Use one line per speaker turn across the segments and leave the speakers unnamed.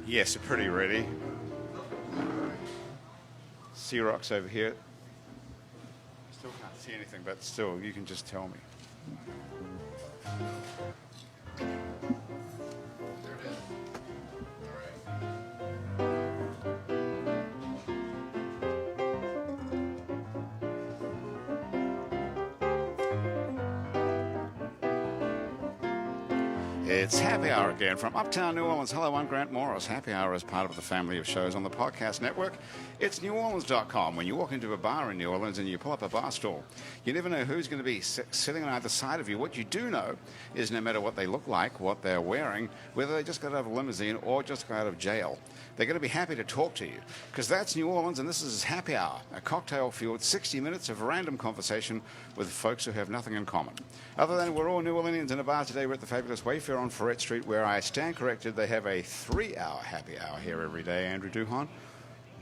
Yes, they're pretty ready. Sea Rock's over here. Still can't see anything, but still, you can just tell me. It's Happy Hour again from Uptown New Orleans. Hello, I'm Grant Morris. Happy Hour is part of the family of shows on the podcast network. It's neworleans.com. When you walk into a bar in New Orleans and you pull up a bar stool, you never know who's going to be sitting on either side of you. What you do know is no matter what they look like, what they're wearing, whether they just got out of a limousine or just got out of jail, they're going to be happy to talk to you because that's New Orleans and this is Happy Hour, a cocktail-fueled 60 minutes of random conversation with folks who have nothing in common. Other than we're all New Orleanians in a bar today, we're at the fabulous Wayfair on Ferret Street, where I stand corrected. They have a 3-hour happy hour here every day, Andrew Duhon.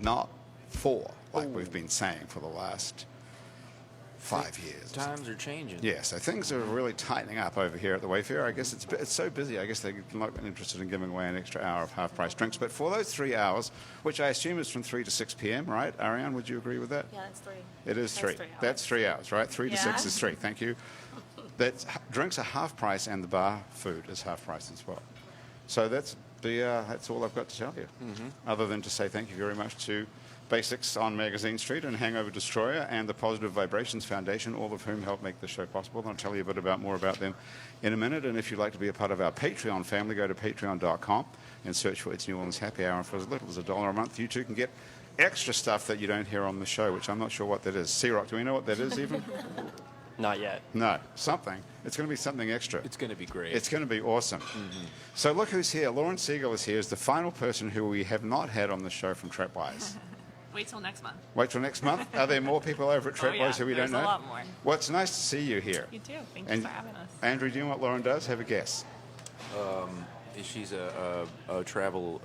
Not 4, like we've been saying for the last 5 years.
Times are changing.
Yeah, so things are really tightening up over here at the Wayfair. I guess it's so busy, I guess they're not interested in giving away an extra hour of half-price drinks. But for those 3 hours, which I assume is from 3 to 6 p.m., right? Ariane, would you agree with that?
Yeah, it's 3.
It is 3. That's 3 hours, right? 3 to 6 is 3. Thank you. Drinks are half price and the bar food is half price as well. So that's all I've got to tell you, other than to say thank you very much to Basics on Magazine Street and Hangover Destroyer and the Positive Vibrations Foundation, all of whom help make the show possible. I'll tell you a bit more about them in a minute. And if you'd like to be a part of our Patreon family, go to patreon.com and search for It's New Orleans Happy Hour. And for as little as $1 a month, you too can get extra stuff that you don't hear on the show, which I'm not sure what that is. C-Rock, do we know what that is even?
Not yet.
No, something. It's going to be something extra.
It's going to be great.
It's going to be awesome. So look who's here. Lauren Siegel is here, is the final person who we have not had on the show from Trapwise.
Wait till next month.
Wait till next month? Are there more people over at Trapwise who we don't know?
There's a lot more.
Well, it's nice to see you here.
You too. Thank you for having us.
Andrew, do you know what Lauren does? Have a guess.
She's a travel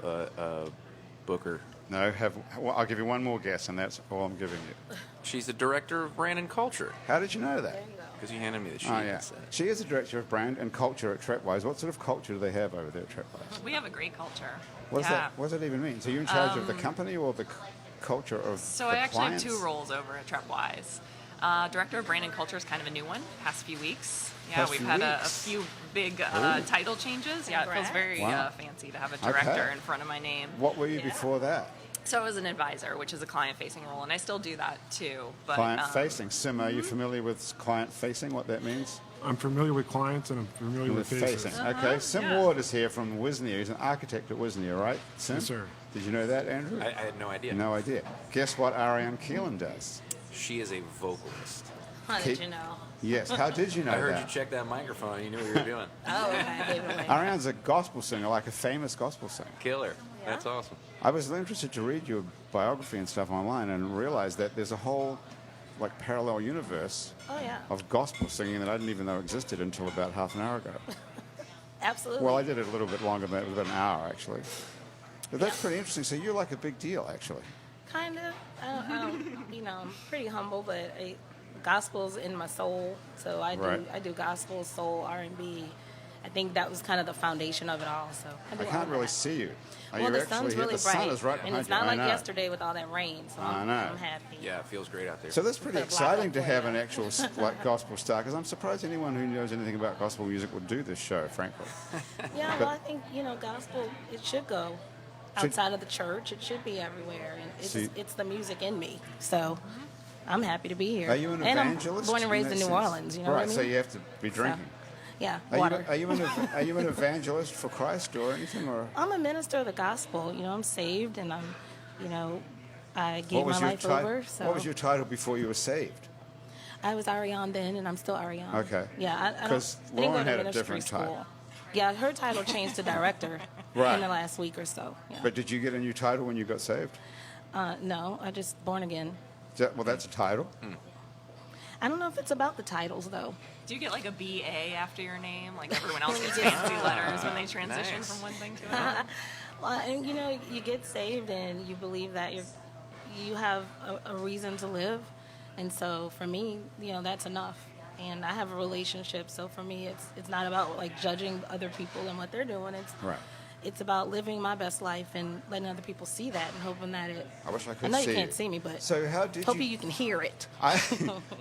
booker.
No, well, I'll give you one more guess, and that's all I'm giving you.
She's the director of brand and culture.
How did you know that?
There you go.
Because you handed me the sheet.
Oh, yeah. She is the director of brand and culture at Trapwise. What sort of culture do they have over there at Trapwise?
We have a great culture.
What does that even mean? So you're in charge of the company or the culture of
So
the
I actually
clients?
have 2 roles over at Trapwise. Director of Brand and Culture is kind of a new one, past few weeks. Yeah,
Past
we've
few
had a
weeks.
few big title changes. Yeah, it feels very
Wow.
fancy to have a director
Okay.
in front of my name.
What were you before that?
So I was an advisor, which is a client-facing role, and I still do that too. But,
Client-facing. Sim, are you familiar with client-facing, what that means?
I'm familiar with clients and I'm familiar with faces.
Facing. Okay, Sim Ward is here from Wisnia. He's an architect at Wisnia, right, Sim?
Yes, sir.
Did you know that, Andrew?
I had no idea.
No idea. Guess what Arrianne Keelen does?
She is a vocalist.
How did you know?
Yes, how did you know
I heard
that?
you check that microphone and you knew what you were doing.
Oh, okay. I gave it away.
Ariane's a gospel singer, like a famous gospel singer.
Killer.
Yeah.
That's awesome.
I was interested to read your biography and stuff online and realized that there's a whole like parallel universe
Oh, yeah.
of gospel singing that I didn't even know existed until about half an hour ago.
Absolutely.
Well, I did it a little bit longer than that. It was about an hour, actually. But that's pretty interesting. So you're like a big deal, actually.
Kind of. I'm pretty humble, but gospel's in my soul. So I do gospel, soul, R&B. I think that was kind of the foundation of it all. So
I can't really see you. Are
Well,
you
the
actually
sun's
here?
really
The
bright,
sun is right
and
behind
it's
you.
not
I
like
know.
yesterday with all that rain. So
I
I'm
know.
happy.
Yeah, it feels great out there.
So that's pretty
Put a block
exciting
up
to
for
have
you.
an actual like gospel star, because I'm surprised anyone who knows anything about gospel music would do this show, frankly.
Yeah, well, I think gospel. It should go outside of the church. It should be everywhere, and it's the music in me. So I'm happy to be here.
Are you an
and
evangelist?
I'm born and raised
that
in New
sense?
Orleans. You know
right,
what I mean?
so you have to be drinking.
Yeah,
Are
water.
you an evangelist for Christ or anything, or?
I'm a minister of the gospel. I'm saved, and I gave my life over. So
What was your title before you were saved?
I was Ariane then, and I'm still Ariane.
Okay.
Yeah, I
Because
didn't go
Lauren
to
had a
ministry
different
school.
title.
Yeah, her title changed to director
Right.
in the last week or so. Yeah.
But did you get a new title when you got saved?
No, I just born again.
Well, that's a title.
I don't know if it's about the titles though.
Do you get like a BA after your name? Like everyone else gets fancy letters when they transition
Nice.
from one thing to another?
Well, and you get saved and you believe that you have a reason to live, and so for me, that's enough. And I have a relationship, so for me, it's not about like judging other people and what they're doing.
Right.
it's about living my best life and letting other people see that and hoping that it.
I wish I could
I know
see
you can't
you.
see me, but
So how did
hope
you?
you can hear it.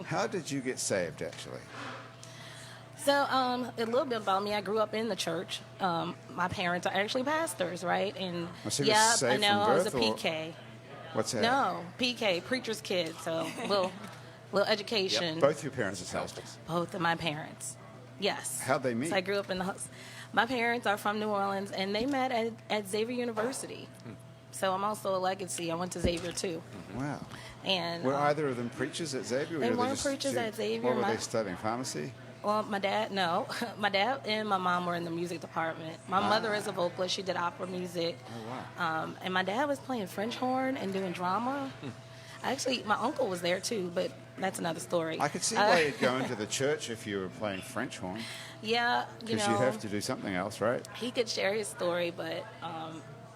How did you get saved, actually?
So, a little bit about me. I grew up in the church. My parents are actually pastors, right? And
So you were
I
saved
know
from
I was a
birth, or-
PK.
What's that?
No, PK, preacher's kid. So, little education.
Both your parents are pastors.
Both of my parents. Yes.
How'd they meet?
So I grew up in the house. My parents are from New Orleans, and they met at Xavier University. So I'm also a legacy. I went to Xavier too.
Wow.
And
Were either of them preachers at Xavier? or
They
were
weren't
just
preachers at Xavier.
What were
My-
they studying? Pharmacy?
well, my dad, no. My dad and my mom were in the music department. My mother is a vocalist. She did opera music.
Oh, wow.
And my dad was playing French horn and doing drama. Actually, my uncle was there too, but that's another story.
I could see why you'd go into the church if you were playing French horn,
Yeah,
because you have to do something else, right?
he could share his story, but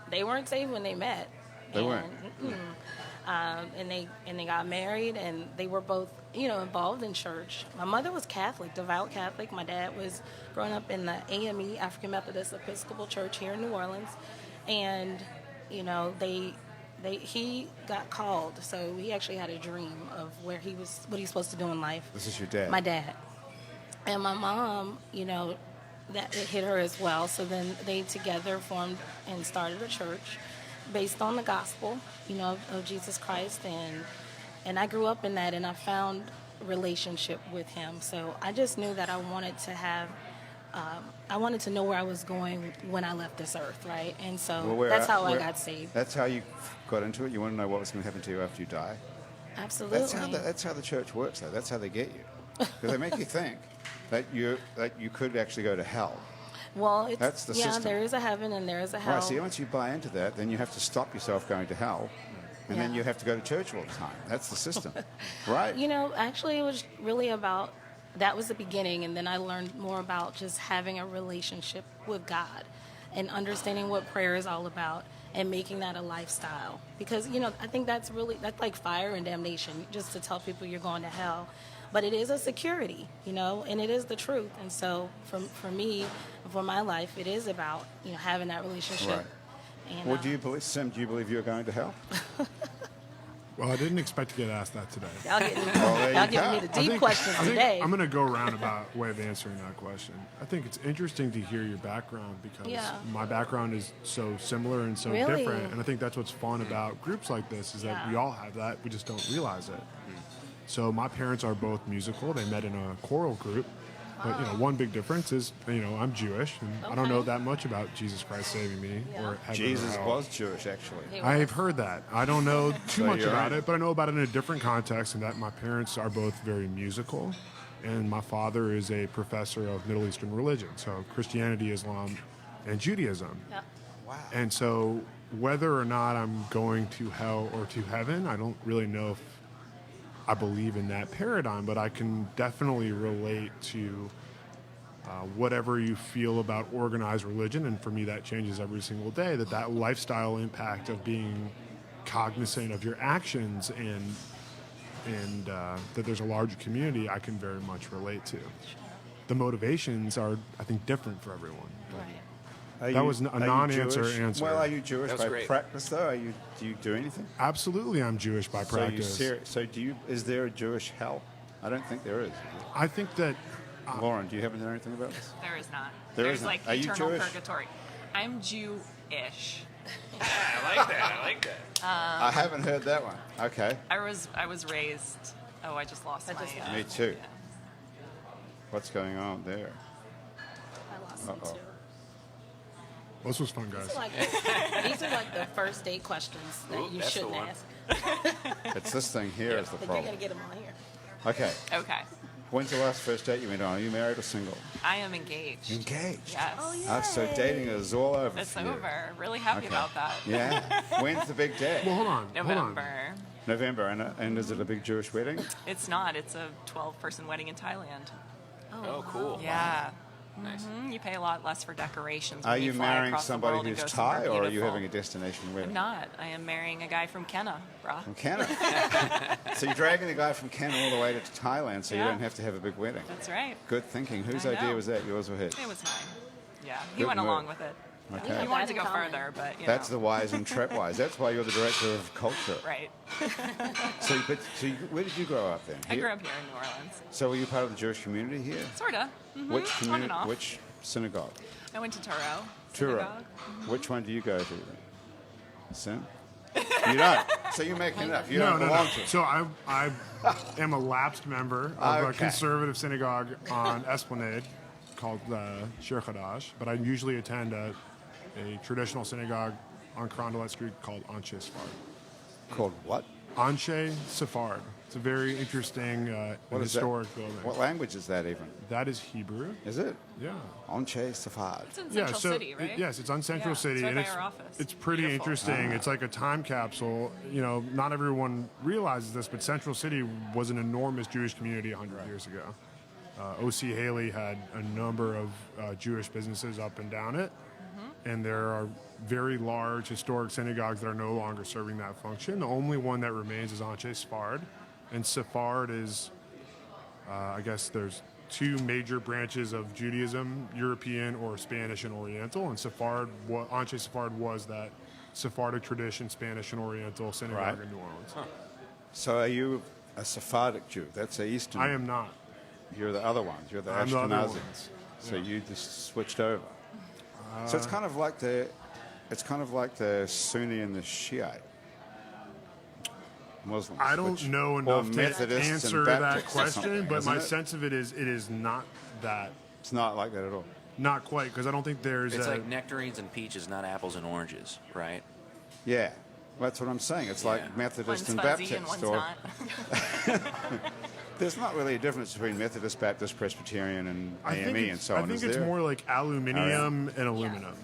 they weren't saved when they met.
They
And,
weren't?
and they got married, and they were both, involved in church. My mother was Catholic, devout Catholic. My dad was growing up in the AME, African Methodist Episcopal Church here in New Orleans, and he got called, so he actually had a dream of what he's supposed to do in life.
This is your dad?
My dad. And my mom, that it hit her as well. So then they together formed and started a church based on the gospel, of Jesus Christ. And I grew up in that, and I found a relationship with him. So I just knew that I wanted to know where I was going when I left this earth, right? And so that's how I got saved.
That's how you got into it? You want to know what was going to happen to you after you die?
Absolutely.
That's how the church works, though. That's how they get you. Because they make you think that you could actually go to hell.
Well,
That's the system.
there is a heaven and there is a hell.
Right, so once you buy into that, then you have to stop yourself going to hell. And then
Yeah.
you have to go to church all the time. That's the system. Right?
Actually, it was really about, that was the beginning, and then I learned more about just having a relationship with God and understanding what prayer is all about and making that a lifestyle. Because, I think that's like fire and damnation, just to tell people you're going to hell. But it is a security, and it is the truth. And so for me, for my life, it is about, having that relationship.
Right.
And,
Well, Sim, do you believe you're going to hell?
Well, I didn't expect to get asked that today.
Y'all getting,
there
y'all
you
giving me
go.
the deep questions
I think
today.
I'm going to go roundabout way of answering that question. I think it's interesting to hear your background because
Yeah.
my background is so similar and so
Really?
different. And I think that's what's fun about groups like this is that
Yeah.
we all have that. We just don't realize it. So my parents are both musical. They met in a choral group. But, one big difference is, I'm Jewish, and I don't know
Okay.
that much about Jesus Christ saving me
Yeah.
or heaven
Jesus
or hell.
was Jewish, actually.
He
I've heard that. I don't know too
So
much
you're
about
right.
it, but I know about it in a different context, and that my parents are both very musical, and my father is a professor of Middle Eastern religion, so Christianity, Islam, and Judaism.
Yeah.
Wow.
And so whether or not I'm going to hell or to heaven, I don't really know if I believe in that paradigm, but I can definitely relate to whatever you feel about organized religion, and for me that changes every single day, that lifestyle impact of being cognizant of your actions and that there's a larger community I can very much relate to. The motivations are, I think, different for everyone.
Right.
That was a
are you
non-answer
Jewish?
answer.
Well, are you Jewish
That was
by
great.
practice, though? Do you do anything?
Absolutely, I'm Jewish by practice.
So is there a Jewish hell? I don't think there is.
I think that
Lauren, do you happen to know anything about this?
There is not.
There
There's
isn't.
like
Are you
eternal
Jewish?
purgatory. I'm Jew-ish.
I like that.
I haven't heard that one. Okay.
I was raised. Oh, I just lost my.
Me too.
yeah.
What's going on there?
I lost him
Uh-oh.
too.
well, this was fun, guys.
These are like the first date questions that
Ooh,
you
that's the
shouldn't
one.
ask.
It's this thing here is the
But you're
problem.
going to get them on here.
Okay.
Okay.
When's the last first date you went on? Are you married or single?
I am engaged.
Engaged.
Yes.
Oh, yeah.
Ah, so dating is all over
It's
for you.
over. Really happy
Okay.
about that.
Yeah. When's the big day?
Well, hold on.
November.
November. And is it a big Jewish wedding?
It's not. It's a 12-person wedding in Thailand.
Oh, cool.
Yeah.
Nice.
You pay a lot less for decorations.
Are
when
you
fly
marrying
across the
somebody
world and
who's
go somewhere
Thai, or are you
beautiful.
having a destination wedding?
I'm not. I am marrying a guy from Kenna, brah.
From Canada. So you're dragging a guy from Canada all the way to Thailand so you
Yeah.
don't have to have a big wedding.
That's right.
Good thinking. Whose
I
idea
know.
was that? Yours or his?
It was mine. Yeah, he
Good
went
move.
along with it.
Okay.
You wanted to
in
go
common.
further, but you
That's
know.
the wise and trap-wise. That's why you're the director of culture.
Right.
Where did you grow up then?
I
Here?
grew up here in New Orleans.
So were you part of the Jewish community here?
Sorta. Mm-hmm.
Which
On
community?
and off.
Which synagogue?
I went to Turo.
Truro.
Synagogue.
Which one do you go to? Sin? You don't. So you're making it up. You don't belong to it.
So I am a lapsed member of a
Okay.
conservative synagogue on Esplanade called Shir Chadash, but I usually attend a traditional synagogue on Carondelet Street called Anshe Sephard.
Called what?
Anshe Sephard. It's a very interesting
What is
historic
that?
building.
What language is that even?
That is Hebrew.
Is it?
Yeah.
Anshe Sephard.
It's in Central City, right?
Yes, it's on Central
Yeah,
City,
it's right
and
by our office.
it's pretty
Beautiful.
interesting. It's like a time capsule. You know, not everyone realizes this, but Central City was an enormous Jewish community 100 years ago. O.C. Haley had a number of Jewish businesses up and down it, and there are very large historic synagogues that are no longer serving that function. The only one that remains is Anshe Sephard, and Sephard is, I guess there's two major branches of Judaism, European or Spanish and Oriental, and Anshe Sephard was that Sephardic tradition, Spanish and Oriental synagogue
Right.
in New Orleans.
So are you a Sephardic Jew? That's the Eastern.
I am not.
You're the other ones. You're the
I'm the other
Ashkenazi.
ones.
So you just switched over. So it's kind of like the Sunni and the Shiite Muslims.
I don't
which-
know
or
enough to
Methodists and
answer that
Baptists or
question,
something,
but
isn't
my
it?
sense of it is not that.
It's not like that at all.
Not quite, because I don't think there's
It's
a...
like nectarines and peaches, not apples and oranges, right?
Yeah, that's what I'm saying. It's
Yeah.
like Methodist
One's
and
fuzzy
Baptist.
and one's
or
not.
there's not really a difference between Methodist, Baptist, Presbyterian, and AME and so on.
I think
is
it's
there?
more like aluminium and aluminum.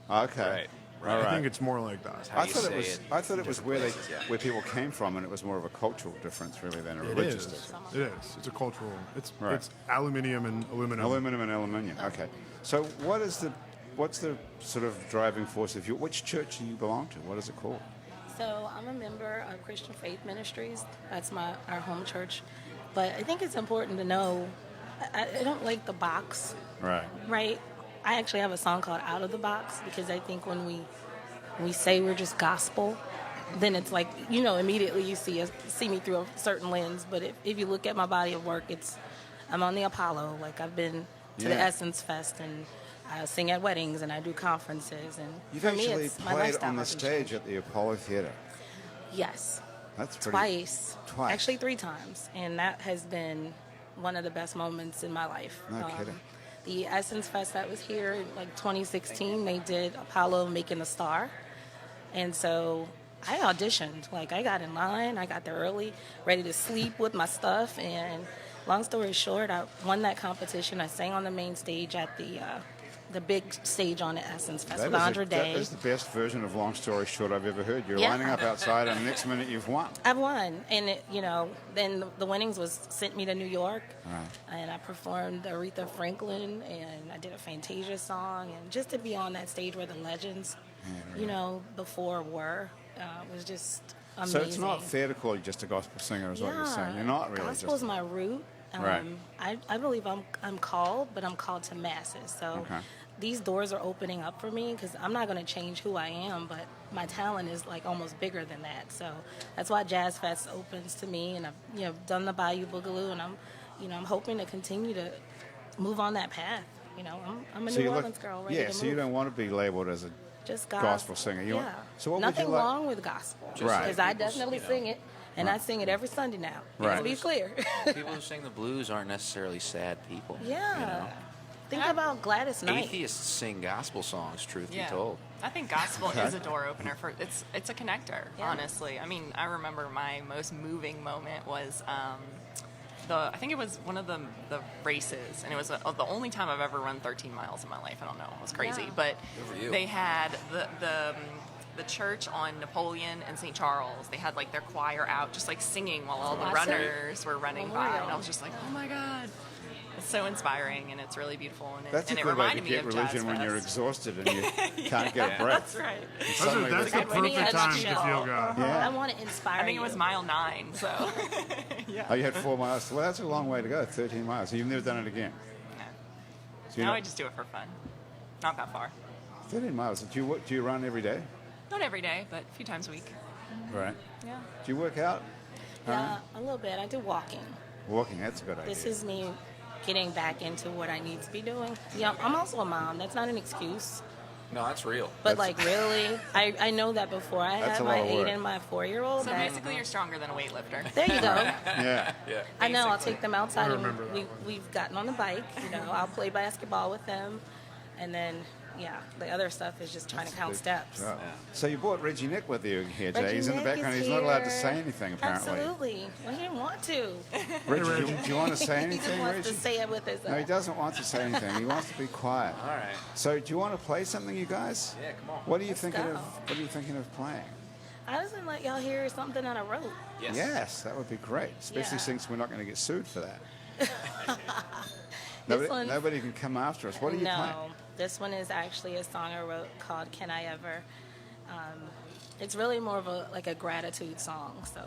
Okay.
Right.
All
I
right.
think it's more like that.
How
I
you
thought it
say
was.
it
I thought
in
it was
different
where
places, yeah.
where people came from, and it was more of a cultural difference really than a
It
religious
is.
difference.
It is. It's a cultural. It's
Right.
it's aluminium and aluminum.
Aluminum and aluminium. Okay. So what's the sort of driving force of you? Which church do you belong to? What is it called?
So I'm a member of Christian Faith Ministries. That's our home church. But I think it's important to know, I don't like the box,
Right.
right? I actually have a song called Out of the Box, because I think when we say we're just gospel, then it's like, immediately you see me through a certain lens. But if you look at my body of work, I'm on the Apollo. Like, I've been to the
Yeah.
Essence Fest, and I sing at weddings, and I do conferences. And
You've
for me,
actually
it's my
played
lifestyle
on the
hasn't
stage
changed.
at the Apollo Theater.
Yes.
That's pretty.
Twice.
Twice.
Actually, 3 times. And that has been one of the best moments in my life.
No kidding.
The Essence Fest that was here in 2016, they did Apollo Making a Star. And so I auditioned. Like, I got in line, I got there early, ready to sleep with my stuff. And long story short, I won that competition. I sang on the main stage at the big stage on the Essence Fest with Andra
that
Day.
is the best version of long story short I've ever heard. You're
Yeah.
lining up outside, and the next minute you've won.
I've won, and then the winnings sent me to New York, and I performed Aretha Franklin, and I did a Fantasia song, and just to be on that stage where the legends, before were, was just amazing.
So it's not fair to call you just a gospel singer, is what you're saying. You're not really
Gospel
just.
is my root.
Right.
I believe I'm called, but I'm called to masses. So
Okay.
these doors are opening up for me, because I'm not going to change who I am, but my talent is like almost bigger than that. So that's why Jazz Fest opens to me, and I've done the Bayou Boogaloo, and I'm hoping to continue to move on that path. I'm a
So
New
you look-
Orleans girl ready
yeah,
to
so
move.
you don't want to be labeled as a
Just
gospel singer. You
yeah.
want- so what would
Nothing
you like-
wrong with gospel,
Right.
because I definitely sing it, and I sing it every Sunday now.
Right.
To be clear.
People who sing the blues aren't necessarily sad people.
Yeah.
You know?
Think about Gladys Knight.
Atheists sing gospel songs, truth be
Yeah.
told.
I think gospel is a door opener for it's a connector,
Yeah.
honestly. I mean, I remember my most moving moment was I think it was one of the races, and it was the only time I've ever run 13 miles in my life. I don't know, it was crazy,
Yeah.
but
Good for you.
they had the church on Napoleon and St. Charles. They had like their choir out, just like singing while all the
I see.
runners were running by,
Memorial.
and I was just like, oh my god. It's so inspiring, and it's really beautiful, and
That's
it
a good way to
reminded me
get
of
religion
Jazz
when you're
Fest.
exhausted and you can't get breath.
That's right.
Suddenly
That's the
there's-
When he
perfect
had
time to
chill.
feel God.
Yeah.
I want to inspire
I think it was
you.
mile 9, so
Oh, you had 4 miles. Well, that's a long way to go, 13 miles. So you've never done it again.
no.
So you're
Now
not-
I just do it for fun. Not that far.
13 miles. Do you run every day?
Not every day, but a few times a week.
Right.
Yeah.
Do you work out?
Yeah, a little bit. I do walking.
Walking, that's a good idea.
This is me getting back into what I need to be doing. Yeah, I'm also a mom. That's not an excuse.
No, that's real.
But like really, I know that before. I
That's
had
a
my
lot of
8
work.
and my 4-year-old.
So basically, you're stronger than a weightlifter.
There you go.
Yeah.
Yeah.
I know. I'll
Basically.
take them outside,
I
and
remember that.
we've gotten on the bike. You know, I'll play basketball with them, and then the other stuff is just trying to count steps.
Oh. So you brought Reggie Nick with you here, Jay.
Reggie
He's in the
Nick
background.
is
He's not allowed to
here.
say anything, apparently.
Absolutely. Well, he didn't want to.
Reggie, do you want to say
He
anything,
just wants
Reggie?
to say it with his.
No, he doesn't want to say anything. He wants to be quiet.
All right.
So, do you want to play something, you guys?
Yeah, come on.
What are you
Let's
thinking
go.
of? What are you thinking of playing?
I was gonna let y'all hear something that I wrote.
Yes, that would be great. Especially
Yeah.
since we're not going to get sued for that.
This one's-
Nobody can come after us. What are you
no,
playing?
this one is actually a song I wrote called "Can I Ever." It's really more of a gratitude song. So,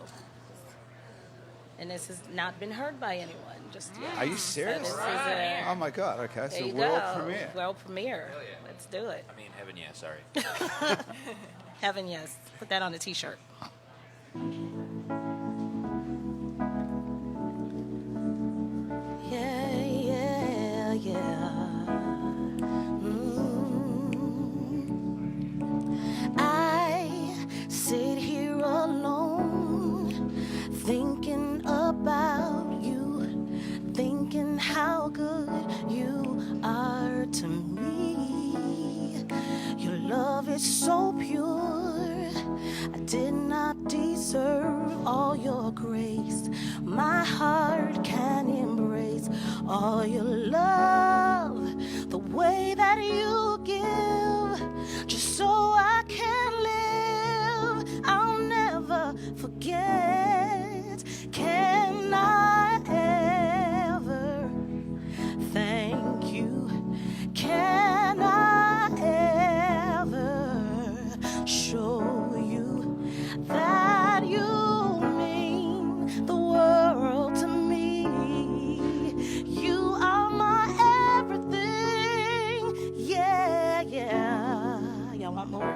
and this has not been heard by anyone just yet.
Are you
So
serious?
this is a,
Oh my God! Okay,
there
so
you
world
go.
premiere.
World premiere.
Hell yeah.
Let's do it.
I mean, heaven, yeah, sorry.
Heaven, yes. Put that on a T-shirt. Yeah, yeah, yeah. I sit here alone, thinking about you, thinking how good you are to me. Your love is so pure, I did not deserve all your grace. My heart can embrace all your love, the way that you give, just so I can live. I'll never forget. Can I ever thank you? Can I ever show you that you mean the world to me? You are my everything. Yeah, yeah. Y'all want more?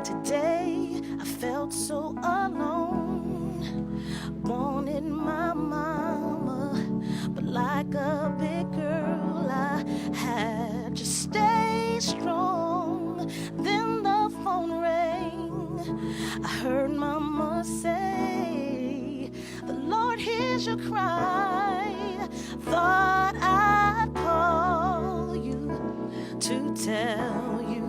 Today I felt so alone, wanted my mama, but like a big girl I had to stay strong. Then the phone rang, I heard mama say, the Lord hears your cry. Thought I'd call you to tell you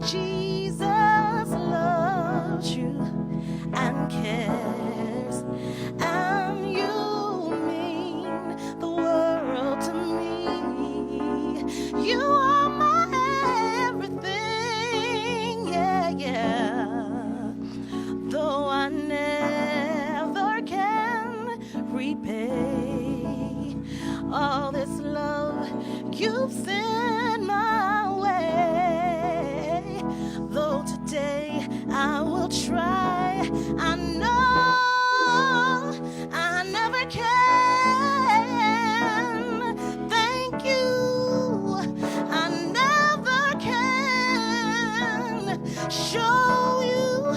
Jesus loves you and cares, and you mean the world to me. You are my everything, yeah, yeah. Though I never can repay all this love you've sent my way, though today I will try, I know I never can thank you. I never can show you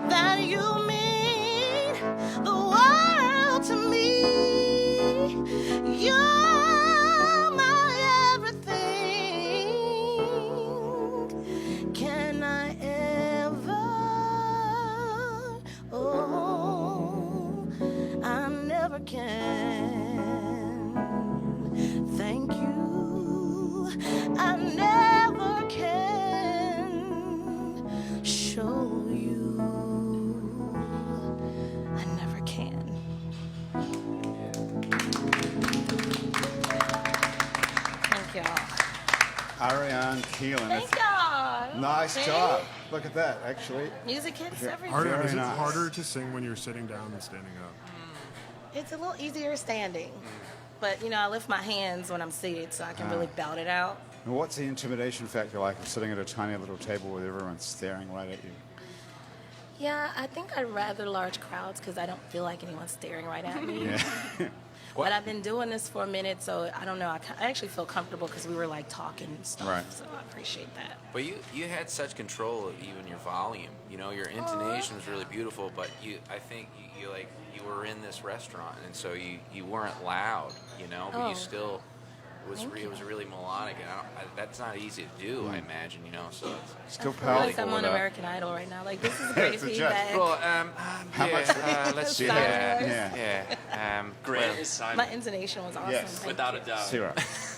that you mean the world to me. You're my everything. Can I ever? Oh, I never can. Thank you. I never can show you. I never can. Thank y'all.
Arrianne Keelen.
Thank y'all.
Nice
See?
job. Look at that, actually.
Music hits everywhere.
Harder, is it
nice.
harder to sing when you're sitting down than standing up?
It's a little easier standing. But, you know, I lift my hands when I'm seated so I can really belt it out.
And what's the intimidation factor like of sitting at a tiny little table with everyone staring right at you?
Yeah, I think I'd rather large crowds because I don't feel like anyone's staring right at me.
Yeah.
What?
But I've been doing this for a minute, so I don't know. I actually feel comfortable because we were like talking and stuff.
Right.
So I appreciate that.
But you had such control of even your volume. You know, your intonation was really beautiful, but I think you were in this restaurant, and so you weren't loud, you know, but you still it was really melodic, and that's not easy to do, I imagine, you know. So it's
Still
I feel like
powerful.
I'm on
without-
American Idol right now. Like, this is great
It's a judge.
feedback.
well,
How much-
let's see.
Sorry.
Yeah.
Great
well,
assignment.
My intonation was awesome.
Yes.
Thank
Without
you.
a doubt.
Zero.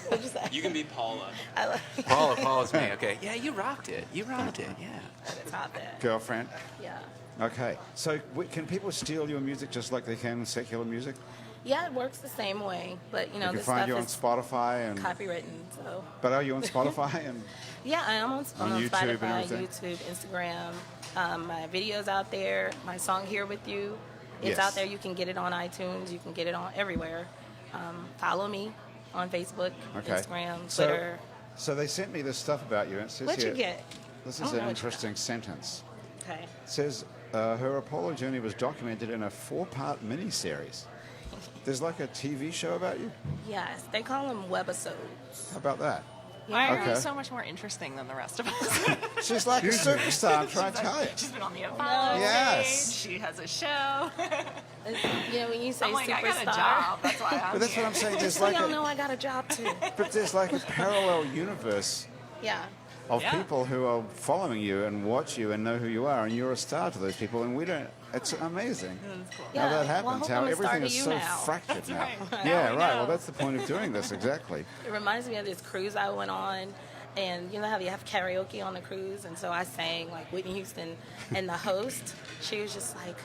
What'd you say?
You can be Paula.
I love
Paula's me. Okay. Yeah, you rocked it. Yeah.
to top that.
Girlfriend.
Yeah.
Okay. So can people steal your music just like they can secular music?
Yeah, it works the same way, but
They can
this
find
stuff
you on
is
Spotify and.
copywritten. So
But are you on Spotify and?
yeah, I am on
YouTube and
Spotify,
everything?
YouTube, Instagram. My videos out there. My song "Here with You," it's
Yes.
out there. You can get it on iTunes. You can get it on everywhere. Follow me on Facebook,
Okay.
Instagram, Twitter.
So they sent me this stuff about you. And it says
What'd you
here,
get?
This
I
is
don't know
an
what you got.
interesting sentence.
Okay.
It says her Apollo journey was documented in a 4-part miniseries. There's like a TV show about you?
Yes, they call them webisodes.
How about that?
Why are
Okay.
you so much more interesting than the rest of us?
She's like a superstar, I'm trying to tell you.
She's been on the Apollo
Yes.
stage. She has a show.
When you say
I'm like, I got a
superstar,
job. That's why I'm
But that's
here.
what I'm saying. There's
we
like
all
a,
know I got a job too.
but there's like a parallel universe
Yeah.
of
Yeah.
people who are following you and watch you and know who you are, and you're a star to those people, and we don't. It's amazing
Yeah.
how that
Well, I
happens.
hope
how
I'm a star
everything
to
is
you
so
now.
fractured now.
right.
Yeah,
Now we
right.
know.
Well, that's the point of doing this exactly.
It reminds me of this cruise I went on, and you know how you have karaoke on the cruise, and so I sang like Whitney Houston, and the host, she was just like,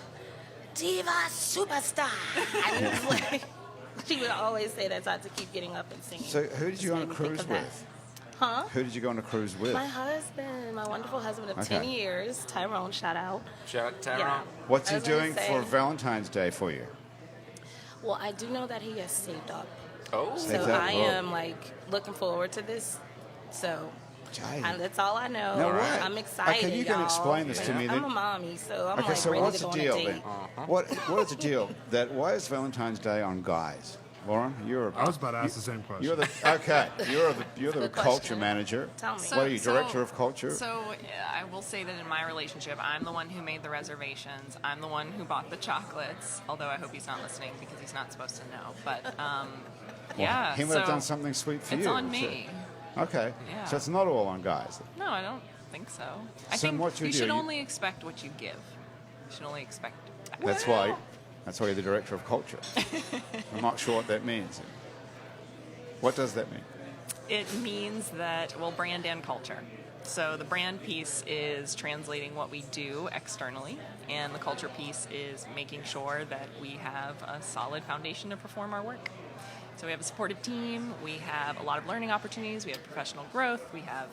"Diva superstar," and it was like, she would always say that, so I had to keep getting up and singing.
So, who did you go on a
Just made me think
cruise
of that.
with?
Huh?
Who did you go on a cruise with?
My husband, my wonderful husband of
Okay.
10 years, Tyrone, shout out.
Shout out to Tyrone.
Yeah.
What's
I
he
was gonna
doing
say-
for Valentine's Day for you?
Well, I do know that he has saved up.
Oh.
Saved
So
up,
I
whoa.
am like looking forward to this. So
Jay.
that's all I know.
Now what?
I'm excited.
Okay, you can
y'all.
explain this to me.
I'm
That-
a mommy, so I'm
Okay,
like
so
ready
what's
to
the
go
deal
on a date.
then? What is the deal? Why is Valentine's Day on guys? Lauren,
I was about to ask the same question.
you're the you're the
Good
culture
question.
manager.
Tell me.
What are you, director of culture?
So I will say that in my relationship, I'm the one who made the reservations. I'm the one who bought the chocolates. Although I hope he's not listening because he's not supposed to know. But yeah,
he would have
so
done something sweet for
it's
you.
on me.
Okay,
Yeah.
so it's not all on guys.
No, I don't think so. I
So
think
what you
you
do,
should
you-
only expect what you give. You should only expect.
That's why you're the director of culture. I'm not sure what that means. What does that mean?
It means that, well, brand and culture. So the brand piece is translating what we do externally, and the culture piece is making sure that we have a solid foundation to perform our work. So we have a supportive team, we have a lot of learning opportunities, we have professional growth, we have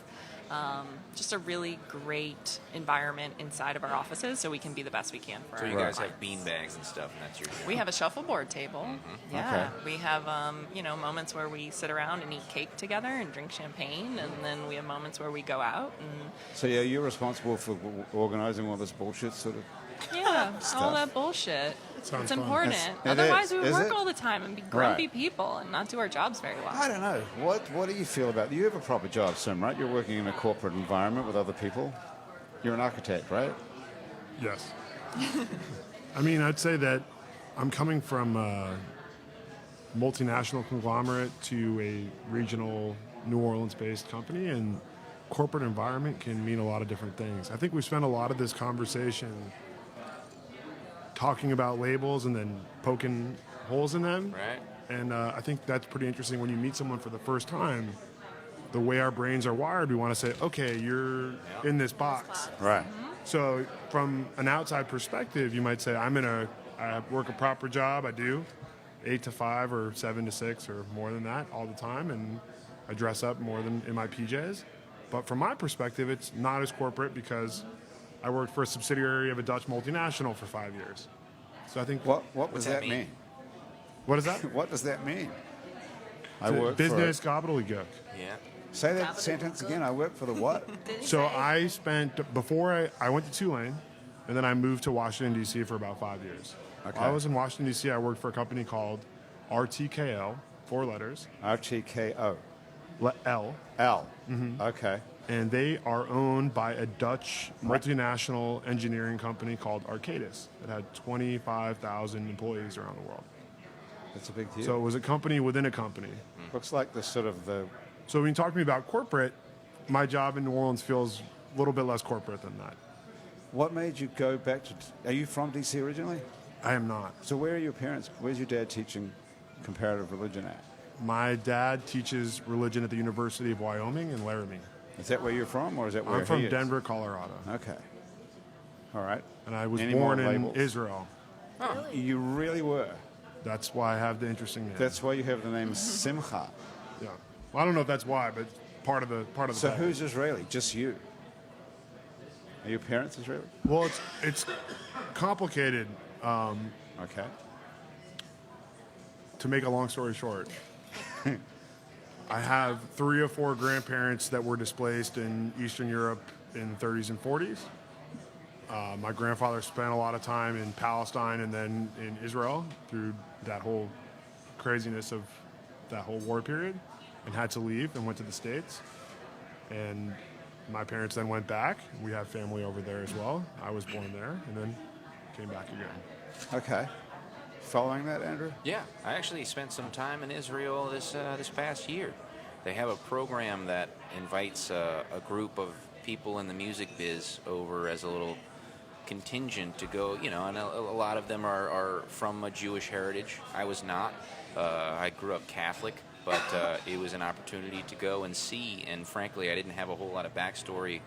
just a really great environment inside of our offices so we can be the best we can for
So
our
you guys
clients.
have beanbags and stuff, and that's your deal.
We have a shuffleboard table. Yeah.
Okay.
We have, moments where we sit around and eat cake together and drink champagne, and then we have moments where we go out and
So yeah, you're responsible for organising all this bullshit sort of.
all
Stuff.
that bullshit.
Sounds
It's
fun.
important.
It
Otherwise,
is.
we would
Is
work
it?
all the time and be grumpy
Right.
people and not do our jobs very well.
I don't know. What do you feel about? You have a proper job, Sim, right? You're working in a corporate environment with other people. You're an architect, right?
Yes. I mean, I'd say that I'm coming from a multinational conglomerate to a regional New Orleans-based company, and corporate environment can mean a lot of different things. I think we spent a lot of this conversation talking about labels and then poking holes in them.
Right.
And I think that's pretty interesting when you meet someone for the first time. The way our brains are wired, we want to say, okay, you're in this box.
Right.
So from an outside perspective, you might say, I work a proper job. I do 8 to 5 or 7 to 6 or more than that all the time. And I dress up more than in my PJs. But from my perspective, it's not as corporate because I worked for a subsidiary of a Dutch multinational for 5 years. So I think,
What does
that
that
mean?
mean?
what is that?
What does that mean? I work
Business
for.
gobbledygook.
Yeah.
Say that sentence again. I work for the what?
Did he
So
say?
I spent, before I went to Tulane, and then I moved to Washington, D.C. for about 5 years.
Okay.
While I was in Washington, D.C., I worked for a company called RTKL, 4 letters,
RTKO.
L,
L. Okay.
and they are owned by a Dutch multinational engineering company called Arcadis. It had 25,000 employees around the world.
That's a big deal.
So it was a company within a company.
Looks like the sort of the...
So when you talk to me about corporate, my job in New Orleans feels a little bit less corporate than that.
What made you go back to... Are you from D.C. originally?
I am not.
So where are your parents... Where's your dad teaching comparative religion at?
My dad teaches religion at the University of Wyoming in Laramie.
Is that where you're from, or is that where
I'm from
he is?
Denver, Colorado.
Okay. All right.
And I was
Any
born
more
in
labels?
Israel.
You really were.
That's why I have the interesting name.
That's why you have the name Simcha.
Yeah. Well, I don't know if that's why, but it's part of the
So
title.
who's Israeli? Just you? Are your parents Israeli?
Well, it's complicated.
Okay.
To make a long story short, I have 3 or 4 grandparents that were displaced in Eastern Europe in the 30s and 40s. My grandfather spent a lot of time in Palestine and then in Israel through that whole craziness of that whole war period, and had to leave and went to the States. And my parents then went back. We have family over there as well. I was born there and then came back again.
Okay. Following that, Andrew?
Yeah, I actually spent some time in Israel this past year. They have a program that invites a group of people in the music biz over as a little contingent to go, and a lot of them are from a Jewish heritage. I was not. I grew up Catholic, but it was an opportunity to go and see, and frankly, I didn't have a whole lot of backstory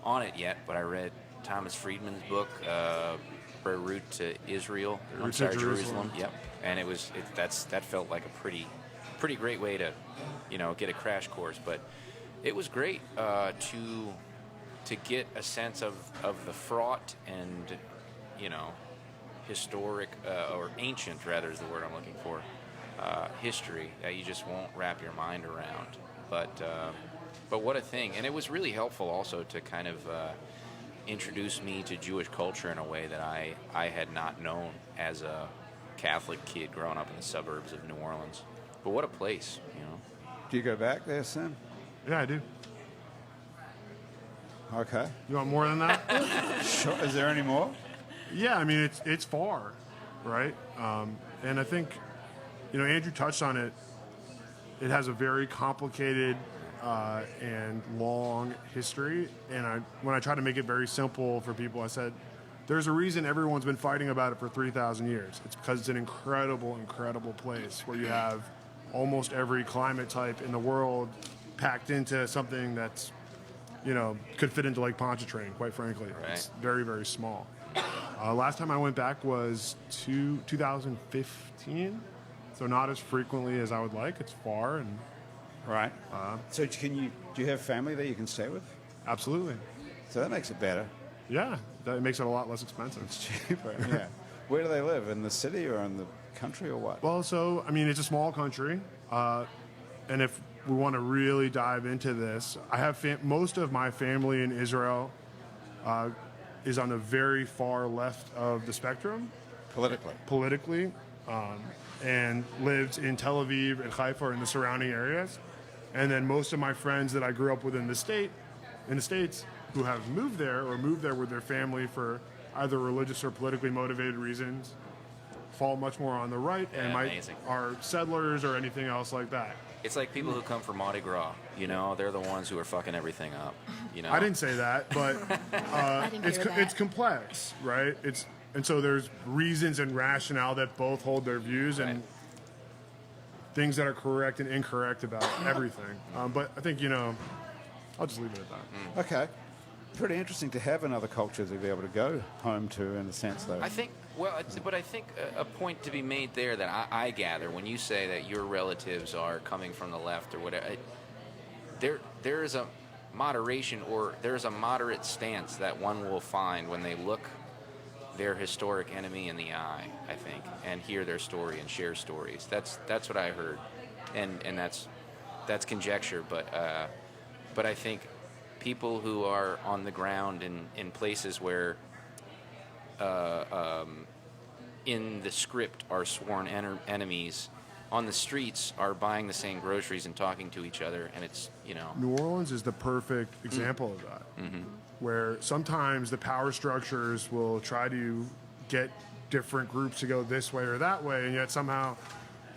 on it yet, but I read Thomas Friedman's book, Route to Israel.
Route to Jerusalem.
Yep. And that felt like a pretty great way to, get a crash course. But it was great to get a sense of the fraught and, historic or ancient, rather, is the word I'm looking for, history that you just won't wrap your mind around. But what a thing! And it was really helpful also to kind of introduced me to Jewish culture in a way that I had not known as a Catholic kid growing up in the suburbs of New Orleans. But what a place,
Do you go back there, Sam?
Yeah, I do.
Okay.
You want more than that?
Sure. Is there any more?
Yeah, I mean, it's far, right? And I think, Andrew touched on it. It has a very complicated and long history. And when I try to make it very simple for people, I said, there's a reason everyone's been fighting about it for 3,000 years. It's because it's an incredible, incredible place where you have almost every climate type in the world packed into something that's, could fit into Lake Pontchartrain, quite frankly.
Right.
It's very, very small. Last time I went back was 2015, so not as frequently as I would like. It's far, and
Right. So do you have family there you can stay with?
absolutely.
So that makes it better.
Yeah, that makes it a lot less expensive.
Cheaper. Yeah. Where do they live? In the city or in the country or what?
Well, so, it's a small country, and if we want to really dive into this, I have most of my family in Israel is on the very far left of the spectrum, politically, and lives in Tel Aviv and Haifa and the surrounding areas. And then most of my friends that I grew up with in the States, who have moved there with their family for either religious or politically motivated reasons, fall much more on the right and
amazing.
are settlers or anything else like that.
It's like people who come from Mardi Gras, they're the ones who are fucking everything up,
I didn't say that, but
I didn't hear that.
it's complex, right? And so there's reasons and rationale that both hold their views and
Right.
things that are correct and incorrect about everything. But I think, I'll just leave it at that.
Okay. Pretty interesting to have another culture to be able to go home to in a sense, though.
I think a point to be made there that I gather when you say that your relatives are coming from the left or whatever, there is a moderation or there's a moderate stance that one will find when they look their historic enemy in the eye, I think, and hear their story and share stories. That's what I heard, and that's conjecture, but I think people who are on the ground in places where in the script are sworn enemies on the streets are buying the same groceries and talking to each other, and it's,
New Orleans is the perfect example of that, where sometimes the power structures will try to get different groups to go this way or that way, and yet somehow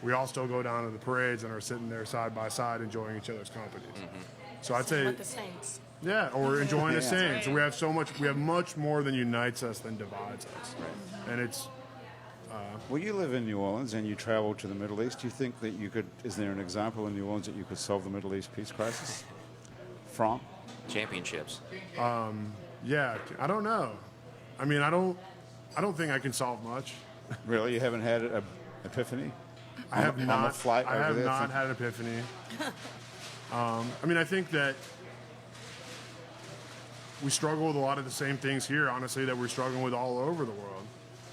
we all still go down to the parades and are sitting there side by side enjoying each other's companies. So I'd say,
With the Saints.
yeah, or we're enjoying the same.
Right.
So we have much more than unites us than divides us, and it's.
Well, you live in New Orleans and you travel to the Middle East. Do you think that you could, is there an example in New Orleans that you could solve the Middle East peace crisis from?
championships.
Yeah, I don't know. I mean, I don't think I can solve much.
Really? You haven't had an epiphany?
I have
On the
not.
flight
I
over
have
there
not
from-
had an epiphany. I mean, I think that we struggle with a lot of the same things here, honestly, that we're struggling with all over the world.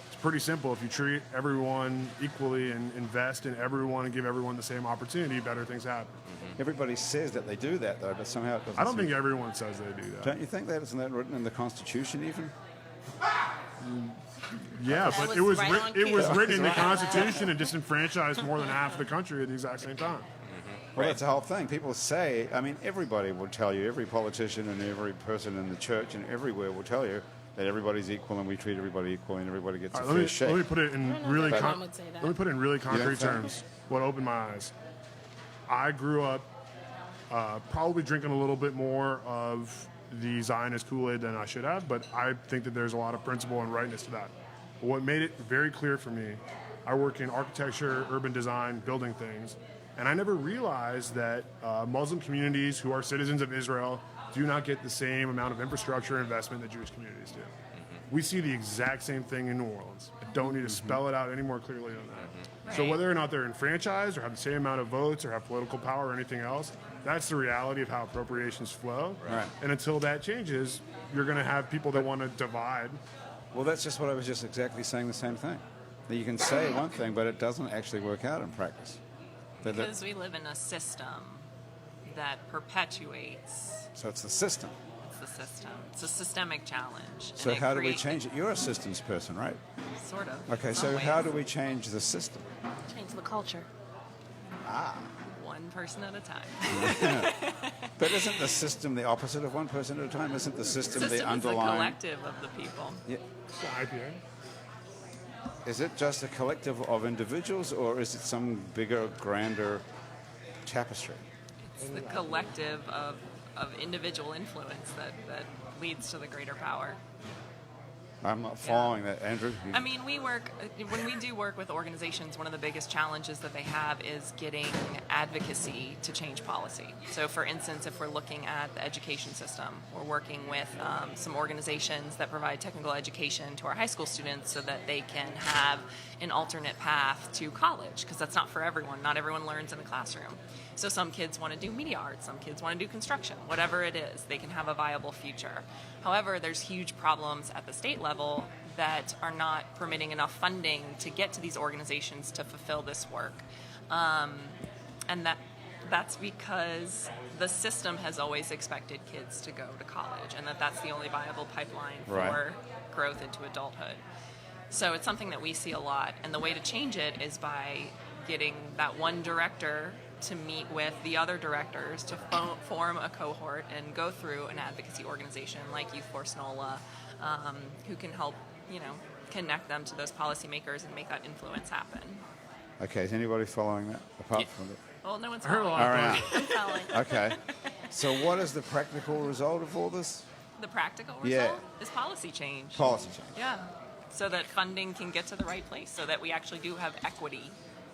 It's pretty simple. If you treat everyone equally and invest in everyone and give everyone the same opportunity, better things happen.
Everybody says that they do that, though, but somehow it doesn't.
I don't
seem-
think everyone says they do that.
Don't you think that? Isn't that written in the Constitution even?
Yeah,
That
but
was
it was
right on
it was
cue.
written in the Constitution and disenfranchised more than half of the country at the exact same time.
Well, that's the whole thing. People say, I mean, everybody will tell you, every politician and every person in the church and everywhere will tell you that everybody's equal and we treat everybody equally and everybody gets
All
a
right,
fair
let
shake.
me put it in
I don't know
really
if everyone would say that.
let me put it in really concrete
think?
terms. What opened my eyes. I grew up probably drinking a little bit more of the Zionist Kool-Aid than I should have, but I think that there's a lot of principle and rightness to that. But what made it very clear for me, I work in architecture, urban design, building things, and I never realized that Muslim communities who are citizens of Israel do not get the same amount of infrastructure investment that Jewish communities do. We see the exact same thing in New Orleans. I don't need to spell it out any more clearly than that. So
Right.
whether or not they're enfranchised or have the same amount of votes or have political power or anything else, that's the reality of how appropriations flow.
Right.
And until that changes, you're going to have people that want to divide.
Well, that's just what I was just exactly saying the same thing. That you can say one thing, but it doesn't actually work out in practice.
Because we live in a system that perpetuates.
So it's the system.
It's the system. It's a systemic challenge.
So
and
how do we change it? You're a systems person, right?
Sort of.
Okay,
in
so
some
how
ways.
do we change the system?
Change the culture.
One person at a time.
But isn't the system the opposite of one person at a time? Isn't the system,
System
the
is the
underlying?
collective of the people.
Yeah.
It's the IPA.
Is it just a collective of individuals, or is it some bigger, grander tapestry?
It's the collective of individual influence that leads to the greater power.
I'm not following that, Andrew.
I mean, when we do work with organizations, one of the biggest challenges that they have is getting advocacy to change policy. So, for instance, if we're looking at the education system, we're working with some organizations that provide technical education to our high school students so that they can have an alternate path to college, because that's not for everyone. Not everyone learns in a classroom. So some kids want to do media arts, some kids want to do construction, whatever it is, they can have a viable future. However, there's huge problems at the state level that are not permitting enough funding to get to these organizations to fulfill this work. And that's because the system has always expected kids to go to college, and that's the only viable pipeline for
Right.
growth into adulthood. So it's something that we see a lot, and the way to change it is by getting that one director to meet with the other directors to form a cohort and go through an advocacy organization like Youth Force NOLA, who can help, connect them to those policymakers and make that influence happen.
Okay, is anybody following that apart from the?
Well, no one's
I heard a
following.
lot
All
of
right.
I'm following.
Okay. So what is the practical result of all this?
The practical
Yeah.
result is policy change.
Policy change.
Yeah, so that funding can get to the right place, so that we actually do have equity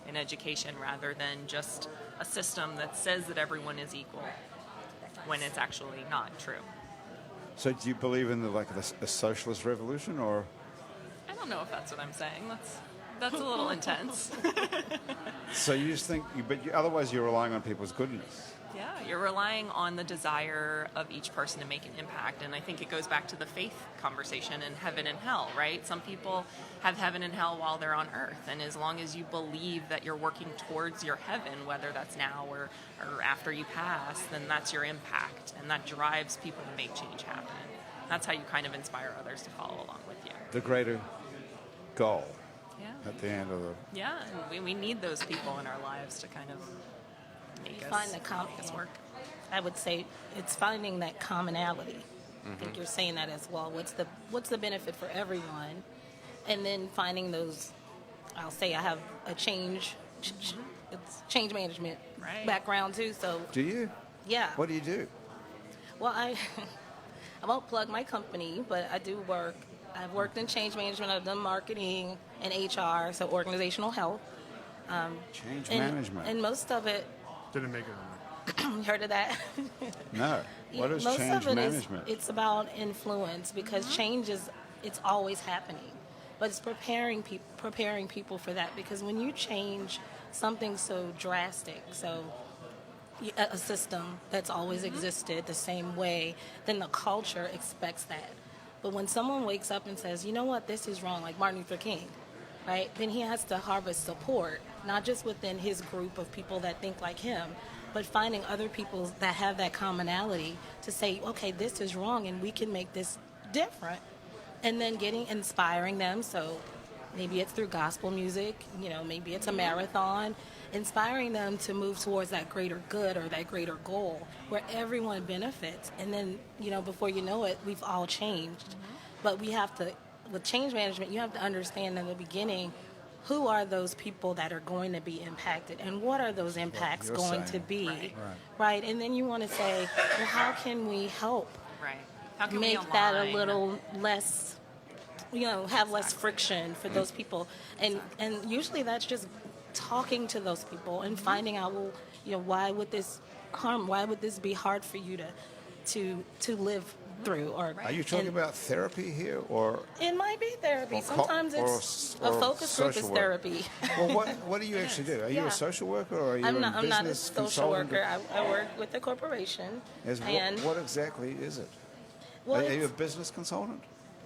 in education rather than just a system that says that everyone is equal when it's actually not true.
So do you believe in a socialist revolution, or?
I don't know if that's what I'm saying. That's a little intense.
So you just think, otherwise you're relying on people's goodness.
Yeah, you're relying on the desire of each person to make an impact. And I think it goes back to the faith conversation and heaven and hell, right? Some people have heaven and hell while they're on earth. And as long as you believe that you're working towards your heaven, whether that's now or after you pass, then that's your impact. And that drives people to make change happen. That's how you kind of inspire others to follow along with you.
The greater goal.
Yeah.
at the end of the...
Yeah, and we need those people in our lives to kind of make us
Find the
make us work.
I would say it's finding that commonality. I think you're saying that as well. What's the benefit for everyone? And then finding those. I'll say I have a it's change management background too. So
Do you?
yeah.
What do you do?
Well, I won't plug my company, but I do work. I've worked in change management. I've done marketing and HR, so organizational health.
Change
And,
management.
and most of it,
Didn't make it on
you heard of that?
No. What is
Most
change
of it
management?
it's about influence because change it's always happening, but it's preparing people for that because when you change something so drastic, so a system that's always existed the same way, then the culture expects that. But when someone wakes up and says, you know what, this is wrong, like Martin Luther King, right? Then he has to harvest support, not just within his group of people that think like him, but finding other people that have that commonality to say, okay, this is wrong and we can make this different. And then inspiring them. So maybe it's through gospel music, maybe it's a marathon, inspiring them to move towards that greater good or that greater goal where everyone benefits. And then, before you know it, we've all changed. But we have to, with change management, you have to understand in the beginning, who are those people that are going to be impacted and what are those impacts going to be, right? And then you want to say, well, how can we help
How can
make
we
that a
align?
little less, have less friction for those people? And usually that's just talking to those people and finding out, well, why would this be hard for you to live through? Or
Are you talking about therapy here, or
it might be therapy.
Or
Sometimes it's a focus group is
social work.
therapy.
well, what do you actually do? Are you
Yeah.
a social worker, or are you
I'm
a
not a
business
social
consultant?
worker. I work with a corporation. And
What exactly is it?
well,
Are you a
it's-
business consultant?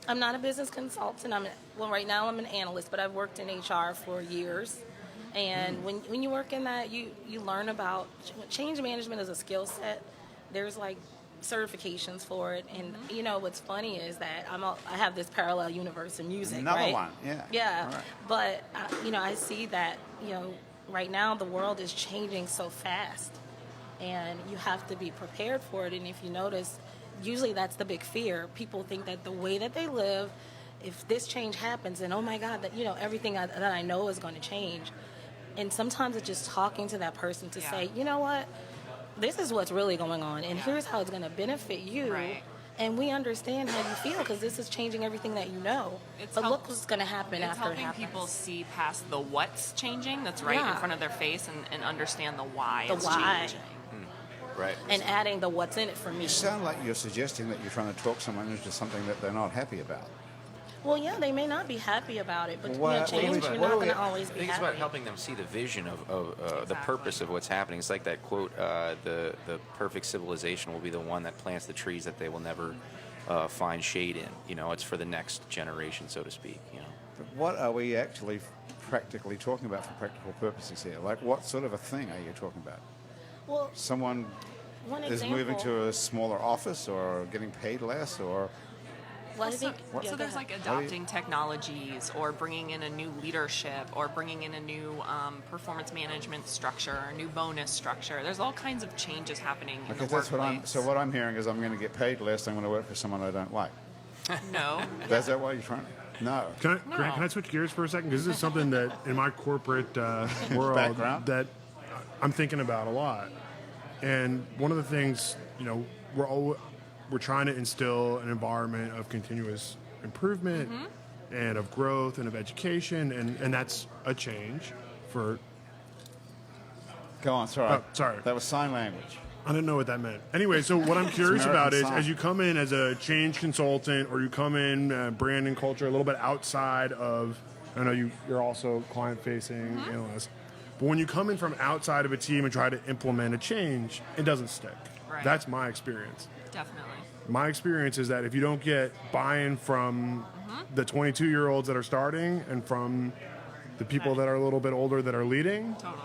I'm not a business consultant. Right now I'm an analyst, but I've worked in HR for years. And when you work in that, you learn about change management as a skill set. There's like certifications for it, and what's funny is that I have this parallel universe in music.
Another
right?
one, yeah.
Yeah,
All right.
but I see that right now the world is changing so fast, and you have to be prepared for it. And if you notice, usually that's the big fear. People think that the way that they live, if this change happens, then oh my God, that everything that I know is going to change. And sometimes it's just talking to that person to say, you know what, this is what's really going on, and here's how it's going to benefit you.
Right.
And we understand how you feel because this is changing everything that you know. But look what's going to happen
It's
after it
helping
happens.
people see past the what's changing that's right in
Yeah.
front of their face and understand the why
The
it's
why.
changing.
Right.
And adding the what's in it for me.
You sound like you're suggesting that you're trying to talk someone into something that they're not happy about.
Well, yeah, they may not be happy about it, but
Well,
change,
what
you're
are
not
we-
going to always
I
be
think it's
happy.
about helping them see the vision of the
Exactly.
purpose of what's happening. It's like that quote, the perfect civilization will be the one that plants the trees that they will never find shade in. It's for the next generation, so to speak.
But what are we actually practically talking about for practical purposes here? Like, what sort of a thing are you talking about?
Well,
Someone
one
is
example.
moving to a smaller office, or getting paid less, or...
Well, I
So,
think,
so
go
there's
ahead.
like adopting technologies or bringing in a new leadership or bringing in a new performance management structure or new bonus structure. There's all kinds of changes happening in the
That's
workplace.
what I'm hearing is I'm going to get paid less. I'm going to work for someone I don't like.
No.
Is that why you're trying? No.
Grant, can I switch gears for a second? Because this is something that in my corporate world
Background?
that I'm thinking about a lot. And one of the things, we're trying to instill an environment of continuous improvement and of growth and of education, and that's a change for...
Go on. Sorry.
Oh, sorry.
That was sign language.
I didn't know what that meant. Anyway, so what I'm curious about is,
American
as you come in as a change consultant, or you come in brand and culture a little bit outside of, I know you're also client-facing analyst, but when you come in from outside of a team and try to implement a change, it doesn't stick.
Right.
That's my experience.
Definitely.
My experience is that if you don't get buy-in from the 22-year-olds that are starting and from the people that are a little bit older that are leading,
Totally.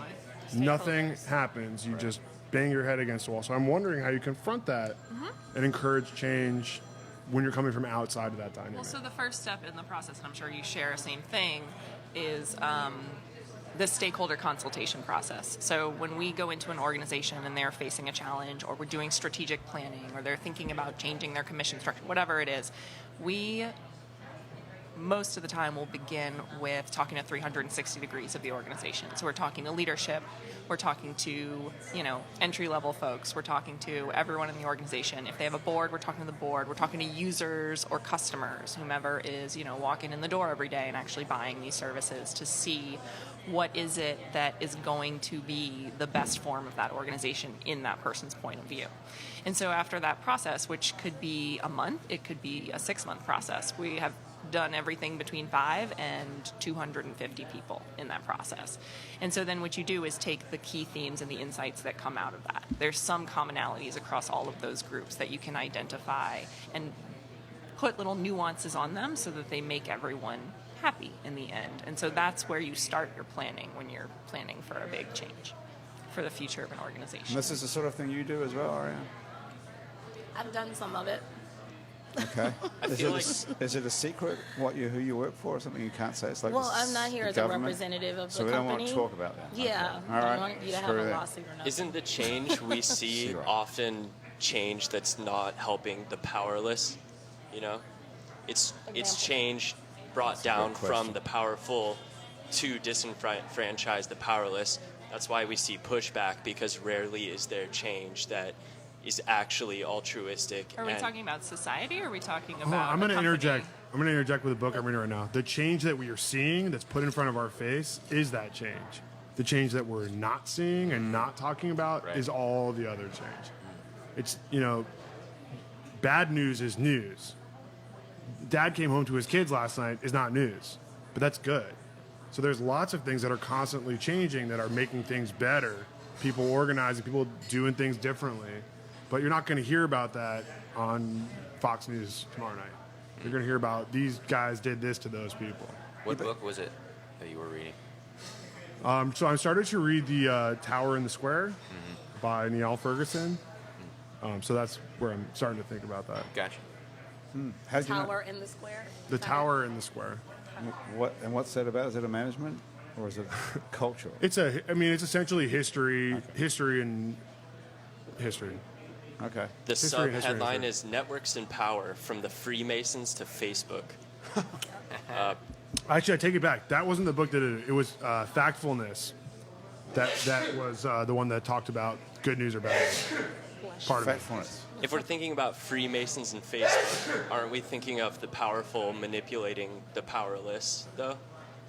nothing happens. You just bang your head against the wall. So I'm wondering how you confront that and encourage change when you're coming from outside of that dynamic?
Well, so the first step in the process, and I'm sure you share the same thing, is the stakeholder consultation process. So when we go into an organization and they're facing a challenge, or we're doing strategic planning, or they're thinking about changing their commission structure, whatever it is, we most of the time will begin with talking to 360 degrees of the organization. So we're talking to leadership, we're talking to, entry-level folks, we're talking to everyone in the organization. If they have a board, we're talking to the board, we're talking to users or customers, whomever is, walking in the door every day and actually buying these services, to see what is it that is going to be the best form of that organization in that person's point of view. And so after that process, which could be a month, it could be a 6-month process, we have done everything between 5 and 250 people in that process. And so then what you do is take the key themes and the insights that come out of that. There's some commonalities across all of those groups that you can identify and put little nuances on them so that they make everyone happy in the end. And so that's where you start your planning when you're planning for a big change for the future of an organization.
And this is the sort of thing you do as well, Arianne?
I've done some of it.
Okay. Is it a secret who you work for, or something you can't say? It's like
Well, I'm not here as a representative of
so
the
we don't
company.
want to talk about that.
Yeah.
Okay. All right.
I don't want you to have
Screw
a
that.
lawsuit or nothing.
Isn't the change we see
Sure.
often change that's not helping the powerless? It's change brought down from the powerful to disenfranchise the powerless. That's why we see pushback, because rarely is there change that is actually altruistic.
Are we talking about society, or are we talking about
I'm going to
a company?
interject. I'm going to interject with a book I'm reading right now. The change that we are seeing that's put in front of our face is that change. The change that we're not seeing and not talking about is all the other change. It's, bad news is news. Dad came home to his kids last night is not news, but that's good. So there's lots of things that are constantly changing that are making things better. People organizing, people doing things differently. But you're not going to hear about that on Fox News tomorrow night. You're going to hear about these guys did this to those people.
What book was it that you were reading?
So I started to read The Tower in the Square by Niall Ferguson. So that's where I'm starting to think about that.
Gotcha.
How'd you know-
Tower in the Square.
The Tower in the Square.
What's that about? Is it a management or is it cultural?
It's essentially history and history.
Okay.
The
History,
sub-headline
history.
is Networks in Power, from the Freemasons to Facebook.
Actually, I take it back. That wasn't the book that did it. It was Factfulness. That was the one that talked about good news or bad news. Part of it.
Factfulness.
If we're thinking about Freemasons and Facebook, aren't we thinking of the powerful manipulating the powerless, though?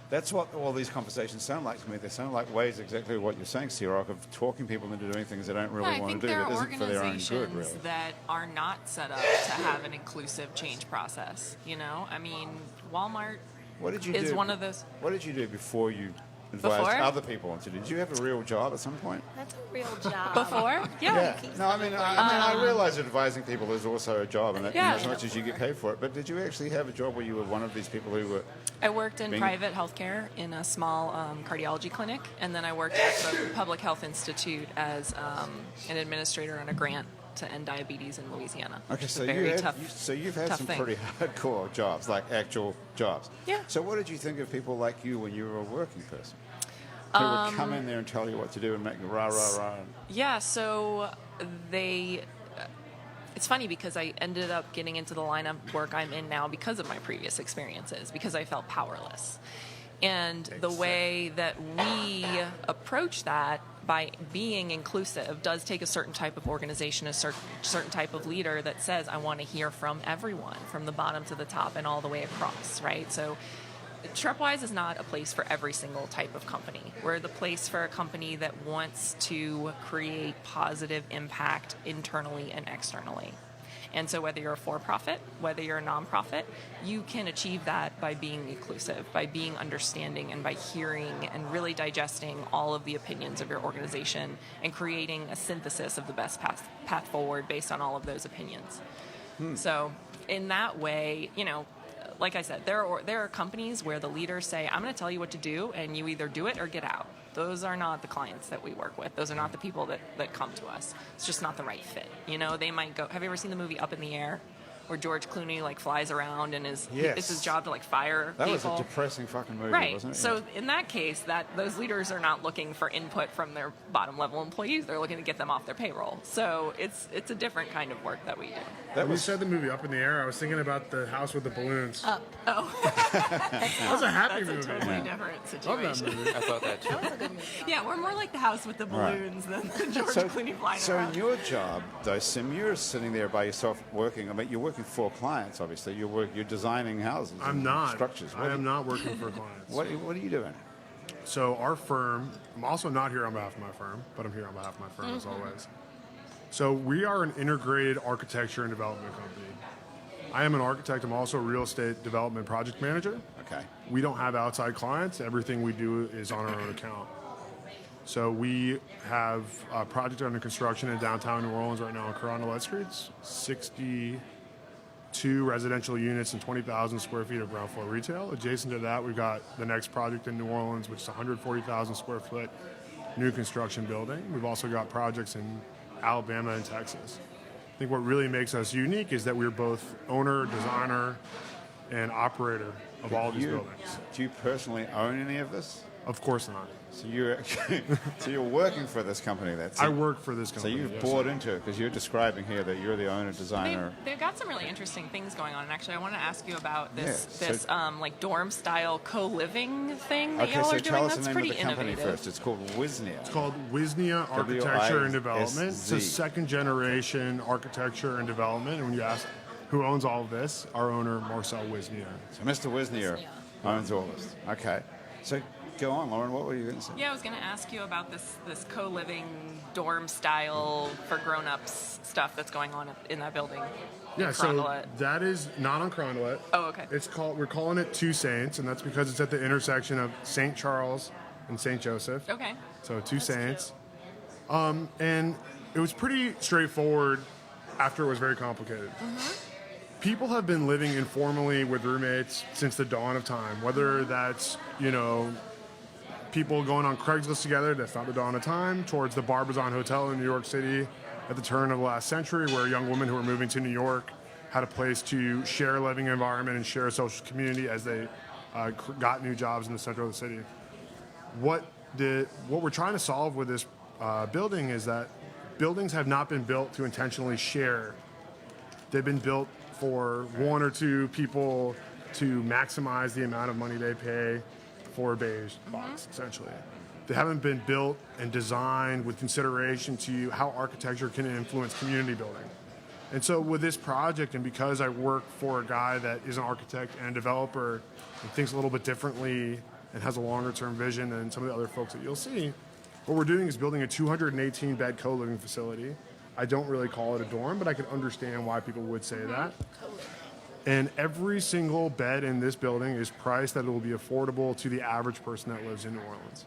That's what all these conversations sound like to me. They sound like ways exactly what you're saying, Sirach, of talking people into doing things they don't really
I
want
think
to do.
there
That
are
isn't for their own
organizations
good, really.
that are not set up to have an inclusive change process. Walmart
What did you
is
do?
one of those.
What did you do before you advised
Before?
other people what to do? Did you have a real job at some point?
That's a real job.
Before? Yeah.
No, I realize advising people is also a job, and
Yeah.
as much as you get paid for it. But did you actually have a job where you were one of these people who were?
I worked in
Being-
private healthcare in a small cardiology clinic, and then I worked at the Public Health Institute as an administrator on a grant to end diabetes in Louisiana.
Okay,
which is
so
a very
you've had
tough
some
thing.
pretty hardcore jobs, like actual jobs.
Yeah.
So what did you think of people like you when you were a working person? Who would come in there and tell you what to do and make you rah, rah, rah.
Yeah, so it's funny because I ended up getting into the line of work I'm in now because of my previous experiences, because I felt powerless. And the way that we approach that by being inclusive does take a certain type of organization, a certain type of leader that says, I want to hear from everyone, from the bottom to the top and all the way across, right? So Trepwise is not a place for every single type of company. We're the place for a company that wants to create positive impact internally and externally. And so whether you're a for-profit, whether you're a nonprofit, you can achieve that by being inclusive, by being understanding, and by hearing and really digesting all of the opinions of your organization and creating a synthesis of the best path forward based on all of those opinions. So in that way, like I said, there are companies where the leaders say, I'm going to tell you what to do, and you either do it or get out. Those are not the clients that we work with. Those are not the people that come to us. It's just not the right fit. They might go, have you ever seen the movie Up in the Air? where George Clooney like flies around and it's
Yes.
his job to like fire
That
people.
was a depressing fucking movie,
Right.
wasn't it?
So
Yeah.
in that case, that those leaders are not looking for input from their bottom level employees. They're looking to get them off their payroll. So it's a different kind of work that we do.
That
When you
was
said the movie Up in the Air, I was thinking about the house with the balloons.
Up.
That was a happy
That's a
movie.
totally different
Love that
situation.
movie.
I thought that too.
That was a good movie.
Yeah, we're more like the house with the
Right.
balloons than the George
so,
Clooney flying
so
around.
in your job, though, Sim, you're sitting there by yourself working. I mean, you're working for clients, obviously. You're designing houses.
I'm
and
not.
structures.
I am not working for clients.
What are you doing?
So our firm, I'm also not here on behalf of my firm, but I'm here on behalf of my firm as always. So we are an integrated architecture and development company. I am an architect. I'm also a real estate development project manager.
Okay.
We don't have outside clients. Everything we do is on our own account. So we have a project under construction in downtown New Orleans right now on Carondelet Streets, 62 residential units and 20,000 square feet of ground floor retail. Adjacent to that, we've got the next project in New Orleans, which is 140,000 square foot new construction building. We've also got projects in Alabama and Texas. I think what really makes us unique is that we're both owner, designer, and operator of all these buildings.
Do you personally own any of this?
Of course not.
So you're so you're working for this company.
I work for this
So
company.
you've
yes.
bought into it because you're describing here that you're the owner, designer.
They've got some really interesting things going on. And actually, I want to ask you about this
Yeah, so-
like dorm style co-living thing that
Okay,
y'all
so
are
tell
doing.
us
That's
the name
pretty
of the company
innovative.
first. It's called Wisnia.
It's called Wisnia Architecture and Development. It's a
W-I-S-Z.
second generation architecture and development. And when you ask who owns all of this, our owner, Marcel Wisnia.
So Mr. Wisnia owns all this. Okay. So go on, Lauren. What were you going to say?
Yeah, I was going to ask you about this co-living dorm style for grown-ups stuff that's going on in that building.
Yeah,
in
so
Carondelet.
that is not on Carondelet.
Oh, okay.
We're calling it Two Saints, and that's because it's at the intersection of St. Charles and St. Joseph.
Okay.
So Two
That's
Saints. And it was pretty straightforward after it was very complicated. People have been living informally with roommates since the dawn of time, whether that's, people going on Craigslist together, that's not the dawn of time, towards the Barbizon Hotel in New York City at the turn of the last century, where young women who were moving to New York had a place to share a living environment and share a social community as they got new jobs in the center of the city. What we're trying to solve with this building is that buildings have not been built to intentionally share. They've been built for one or two people to maximize the amount of money they pay for a beige box, essentially. They haven't been built and designed with consideration to how architecture can influence community building. And so with this project, and because I work for a guy that is an architect and developer and thinks a little bit differently and has a longer term vision than some of the other folks that you'll see, what we're doing is building a 218-bed co-living facility. I don't really call it a dorm, but I can understand why people would say that. And every single bed in this building is priced that it will be affordable to the average person that lives in New Orleans.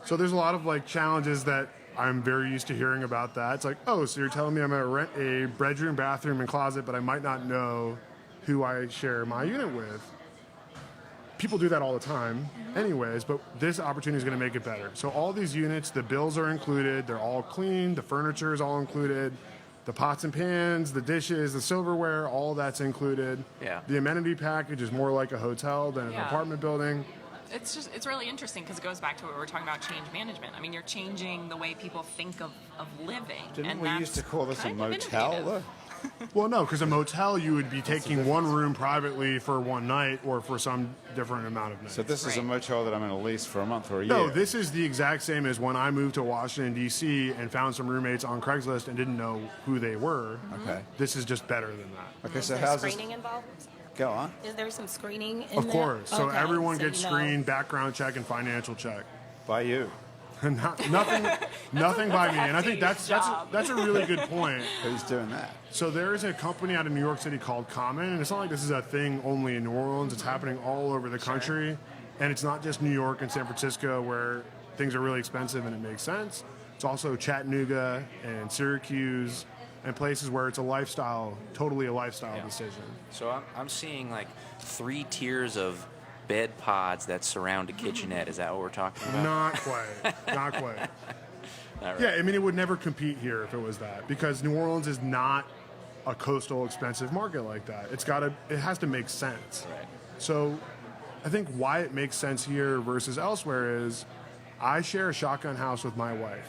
So there's a lot of challenges that I'm very used to hearing about that. It's like, oh, so you're telling me I'm going to rent a bedroom, bathroom, and closet, but I might not know who I share my unit with. People do that all the time anyways, but this opportunity is going to make it better. So all these units, the bills are included, they're all clean, the furniture is all included, the pots and pans, the dishes, the silverware, all that's included.
Yeah.
The amenity package is more like a hotel than an
Yeah.
apartment building.
It's really interesting because it goes back to what we were talking about, change management. I mean, you're changing the way people think of living.
Didn't
and
we
that's
used to call this a
kind of
motel,
innovative.
though?
Well, no, because a motel, you would be taking one room privately for one night or for some different amount of nights.
So this is a
Right.
motel that I'm going to lease for a month or a year.
No, this is the exact same as when I moved to Washington, D.C. and found some roommates on Craigslist and didn't know who they were.
Okay.
This is just better than that.
Okay,
Is
so
there
how's this?
screening involved?
Go on.
Is there some screening in
Of
that?
course. So
Okay,
everyone
so
gets
you know.
screened, background check, and financial check.
By you.
Nothing by me. And I think that's a really good point.
Who's doing that?
So there is a company out of New York City called Common, and it's not like this is a thing only in New Orleans. It's happening all over the country, and it's not just New York and San Francisco where things are really expensive and it makes sense. It's also Chattanooga and Syracuse and places where it's a lifestyle, totally a lifestyle decision.
So I'm seeing 3 tiers of bed pods that surround a kitchenette. Is that what we're talking about?
Not quite. Not quite.
Not right.
Yeah, I mean, it would never compete here if it was that, because New Orleans is not a coastal expensive market like that. It has to make sense.
Right.
So I think why it makes sense here versus elsewhere is I share a shotgun house with my wife,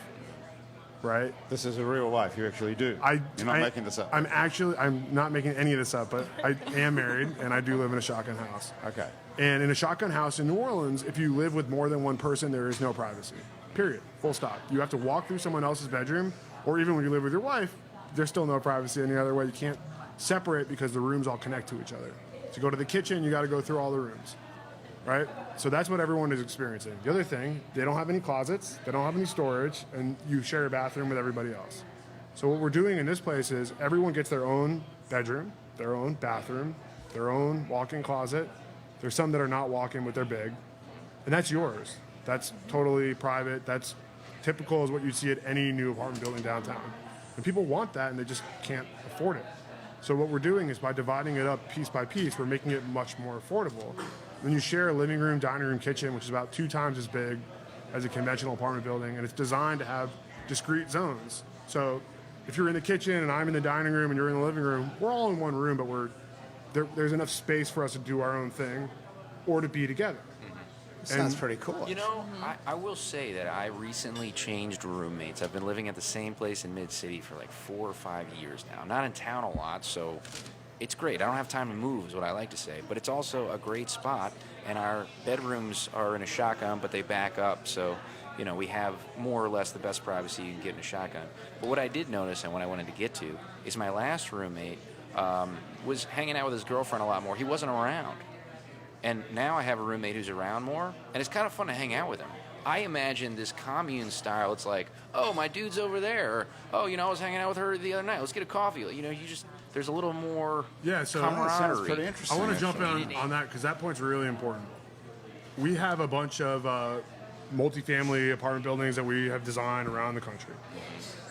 right?
This is a real life. You actually do. You're not making this up.
I'm not making any of this up, but I am married and I do live in a shotgun house.
Okay.
And in a shotgun house in New Orleans, if you live with more than one person, there is no privacy. Period. Full stop. You have to walk through someone else's bedroom, or even when you live with your wife, there's still no privacy any other way. You can't separate because the rooms all connect to each other. To go to the kitchen, you got to go through all the rooms, right? So that's what everyone is experiencing. The other thing, they don't have any closets, they don't have any storage, and you share a bathroom with everybody else. So what we're doing in this place is everyone gets their own bedroom, their own bathroom, their own walk-in closet. There's some that are not walk-in, but they're big, and that's yours. That's totally private. That's typical as what you'd see at any new apartment building downtown. And people want that, and they just can't afford it. So what we're doing is by dividing it up piece by piece, we're making it much more affordable. Then you share a living room, dining room, kitchen, which is about 2 times as big as a conventional apartment building, and it's designed to have discrete zones. So if you're in the kitchen and I'm in the dining room and you're in the living room, we're all in one room, but there's enough space for us to do our own thing or to be together.
Sounds pretty cool.
You know, I will say that I recently changed roommates. I've been living at the same place in Mid-City for like 4 or 5 years now. Not in town a lot, so it's great. I don't have time to move is what I like to say. But it's also a great spot, and our bedrooms are in a shotgun, but they back up. So, you know, we have more or less the best privacy you can get in a shotgun. But what I did notice, and what I wanted to get to, is my last roommate was hanging out with his girlfriend a lot more. He wasn't around. And now I have a roommate who's around more, and it's kind of fun to hang out with him. I imagine this commune style. It's like, oh, my dude's over there. Or, oh, you know, I was hanging out with her the other night. Let's get a coffee. You know, there's a little more camaraderie.
Sounds pretty interesting.
I want to jump in on that because that point's really important. We have a bunch of multifamily apartment buildings that we have designed around the country.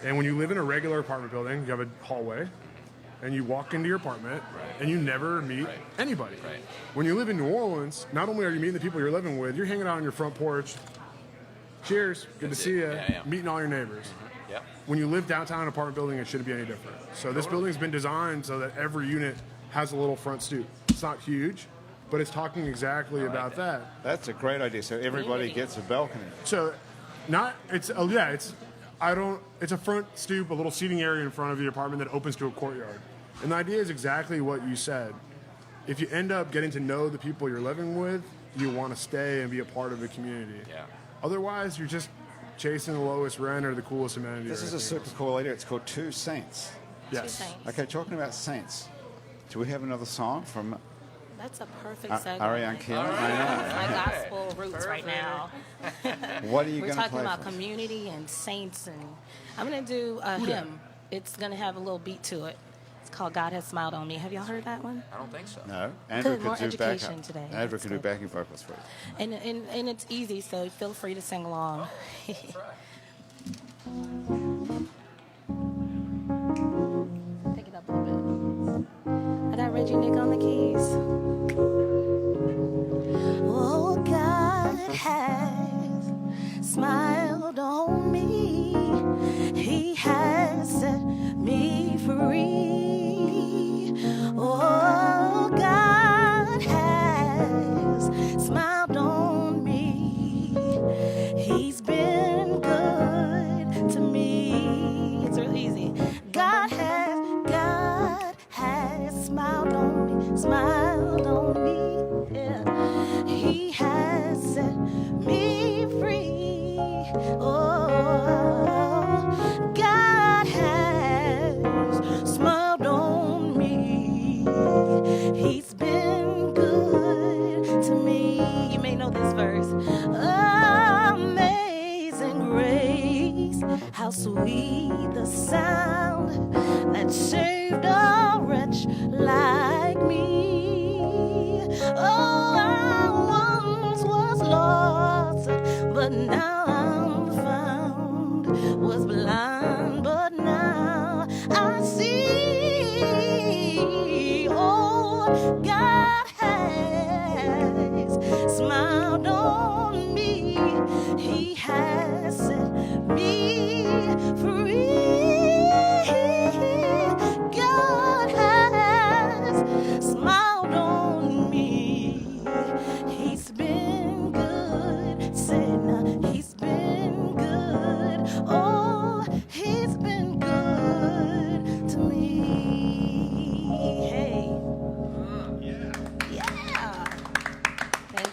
And when you live in a regular apartment building, you have a hallway, and you walk into your apartment, and you never meet anybody.
Right.
When you live in New Orleans, not only are you meeting the people you're living with, you're hanging out on your front porch. Cheers, good to see you.
Yeah.
Meeting all your neighbors.
Mm-hmm. Yep.
When you live downtown in an apartment building, it shouldn't be any different. So this building's been designed so that every unit has a little front stoop. It's not huge, but it's talking exactly about that.
That's a great idea. So everybody gets a balcony.
So, it's a front stoop, a little seating area in front of the apartment that opens to a courtyard. And the idea is exactly what you said. If you end up getting to know the people you're living with, you want to stay and be a part of the community.
Yeah.
Otherwise, you're just chasing the lowest rent or the coolest amenity.
This is a super cool idea. It's called Two Saints.
Yes.
Two Saints.
Okay, talking about saints. Do we have another song from
That's a perfect segue.
Arianne Keelen?
That's my gospel roots right now.
What are you
We're
going to
talking
play
about
for us?
community and saints, and I'm going to do a hymn. It's going to have a little beat to it. It's called God Has Smiled on Me. Have y'all heard that one?
I don't think so.
No. Andrew
Good, more
could do
education today.
Andrew
That's
can do
good.
backing vocals for you.
And it's easy, so feel free to sing along. Take it up a little bit. I got Reggie Nick on the keys. Oh, God has smiled on me. He has set me free. Oh, God has smiled on me. He's been good to me. It's real easy. God has smiled on me.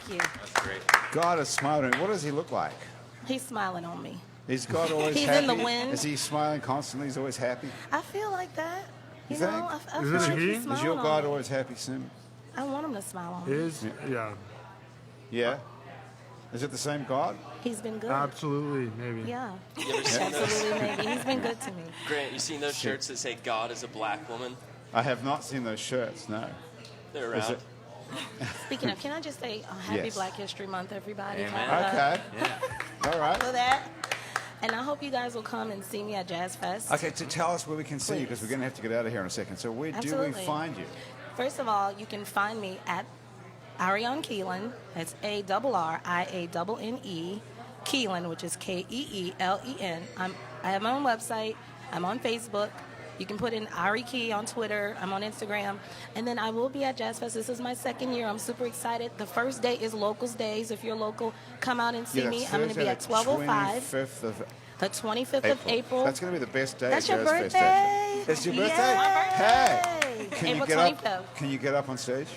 you.
That's great.
God is smiling. What does he look like?
He's smiling on me.
Is God always
He's
happy?
in the wind.
Is he smiling constantly? He's always happy?
I feel like that.
You
know,
think?
I
Is
feel
it
like
he?
he's
Is
smiling
Is your
on
God
me.
always happy, Sim?
I want him to smile on me.
Is yeah,
Yeah? Is it the same God?
He's been good.
absolutely, maybe.
Yeah.
You ever seen those?
Absolutely, maybe. He's been good to me.
Grant, you seen those shirts that say God is a black woman?
I have not seen those shirts, no.
They're
Is
around.
it?
Speaking of, can I just say happy
Yes.
Black History Month, everybody?
Amen.
Okay.
Yeah.
All right.
For that. And I hope you guys will come and see me at Jazz Fest.
Okay, to tell us where we can see you, because we're going to have to get out of here in a second. So where do we
Absolutely.
find you?
First of all, you can find me at Arrianne Keelen. That's ARRIANNE. Keelen, which is KEELEN. I have my own website. I'm on Facebook. You can put in Ari Key on Twitter. I'm on Instagram. And then I will be at Jazz Fest. This is my second year. I'm super excited. The first day is Locals Days. If you're local, come out and see
Yeah,
me.
that's
I'm going to be
Thursday,
at
the
12:05.
25th of
The 25th of April.
That's going to be the best day
That's
at
your
Jazz Fest,
birthday.
actually. It's your birthday? Hey! Can
April
you get
25th.
up? Can you get up on stage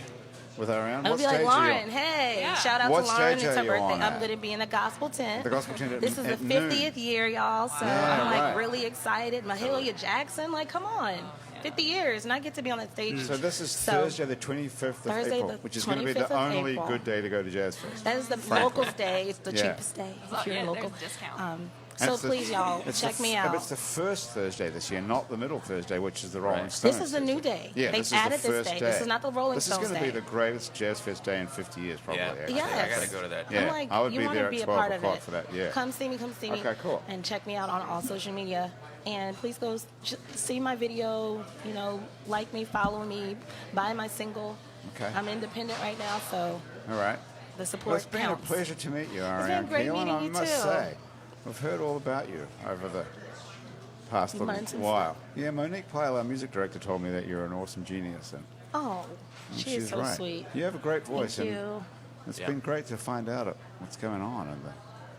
with Ariane?
I'll
What
be like,
stage are you
Lauren,
on?
hey,
Yeah.
shout out
What
to Lauren.
stage
It's
are
her
you
birthday.
on
I'm
at?
going to be in the gospel tent.
The gospel tent at
This is the
at noon.
50th year, y'all. So
Yeah,
I'm like
right.
really excited. Mahalia Jackson, like, come on. 50 years, and I get to be on that stage.
So this is
So,
Thursday, the 25th of
Thursday,
April,
the
which is going to be
25th
the
of
only
April.
good day to go to Jazz Fest.
That is the
Frankly.
locals day. It's the
Yeah.
cheapest day
Oh,
if you're
yeah,
local.
there's discount.
And
So
it's the-
please, y'all,
it's
check
the
me
But
out.
it's the first Thursday this year, not the middle Thursday, which is the Rolling
Right.
Stones.
This is a new day.
Yeah,
They
this is
added
the
this
first
day.
day.
This is not the Rolling
This
Stones
is going to be
day.
the greatest Jazz Fest day in 50 years, probably.
Yeah.
actually.
Yes.
I got to go to that.
Yeah.
I'm like,
I would
you
be
want
there
to
at
be a
12
part of
o'clock
it.
for that, yeah.
Come see me,
Okay, cool.
And check me out on all social media. And please go see my video, like me, follow me, buy my single.
Okay.
I'm independent right now, so
All right.
the
Well,
support
it's been
counts.
a pleasure to meet you,
been
Ariane
great
Keelen,
meeting
I
you
must
too.
say. I've heard all about you over the past
You
little
learned some
while. Yeah, Monique Pyle, our music director, told me that you're an awesome genius. And
Oh, she
she's
is so
right.
sweet.
You have a great voice.
Thank
and
you.
It's
Yeah.
been great to find out what's going on in the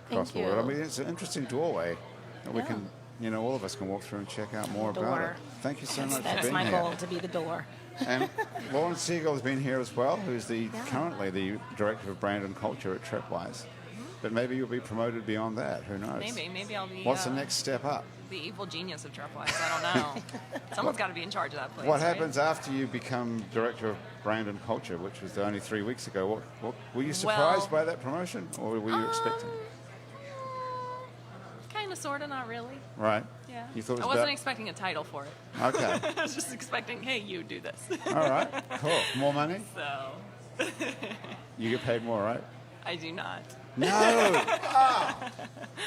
Thank
gospel world. I
you.
mean, it's an interesting doorway that we
Yeah.
can, all of us can walk through and check out more about it.
Door.
Thank you so much for
That's
being
my
here.
goal, to be the door.
And Lauren Siegel has been here as well, who's
Yeah.
currently the director of brand and culture at Trepwise. But maybe you'll be promoted beyond that. Who knows?
Maybe I'll be.
What's the next step up?
The evil genius of Trepwise. I don't know. Someone's got to be in charge of that place.
What
right?
happens after you become director of brand and culture, which was only 3 weeks ago? What were you surprised by that promotion, or were you expecting?
Kind of, sort of, not really.
Right.
Yeah.
You thought it was
I wasn't
about-
expecting a title for it.
Okay.
I was just expecting, hey, you do this.
All right. Cool. More money?
So
You get paid more, right?
I do not.
No.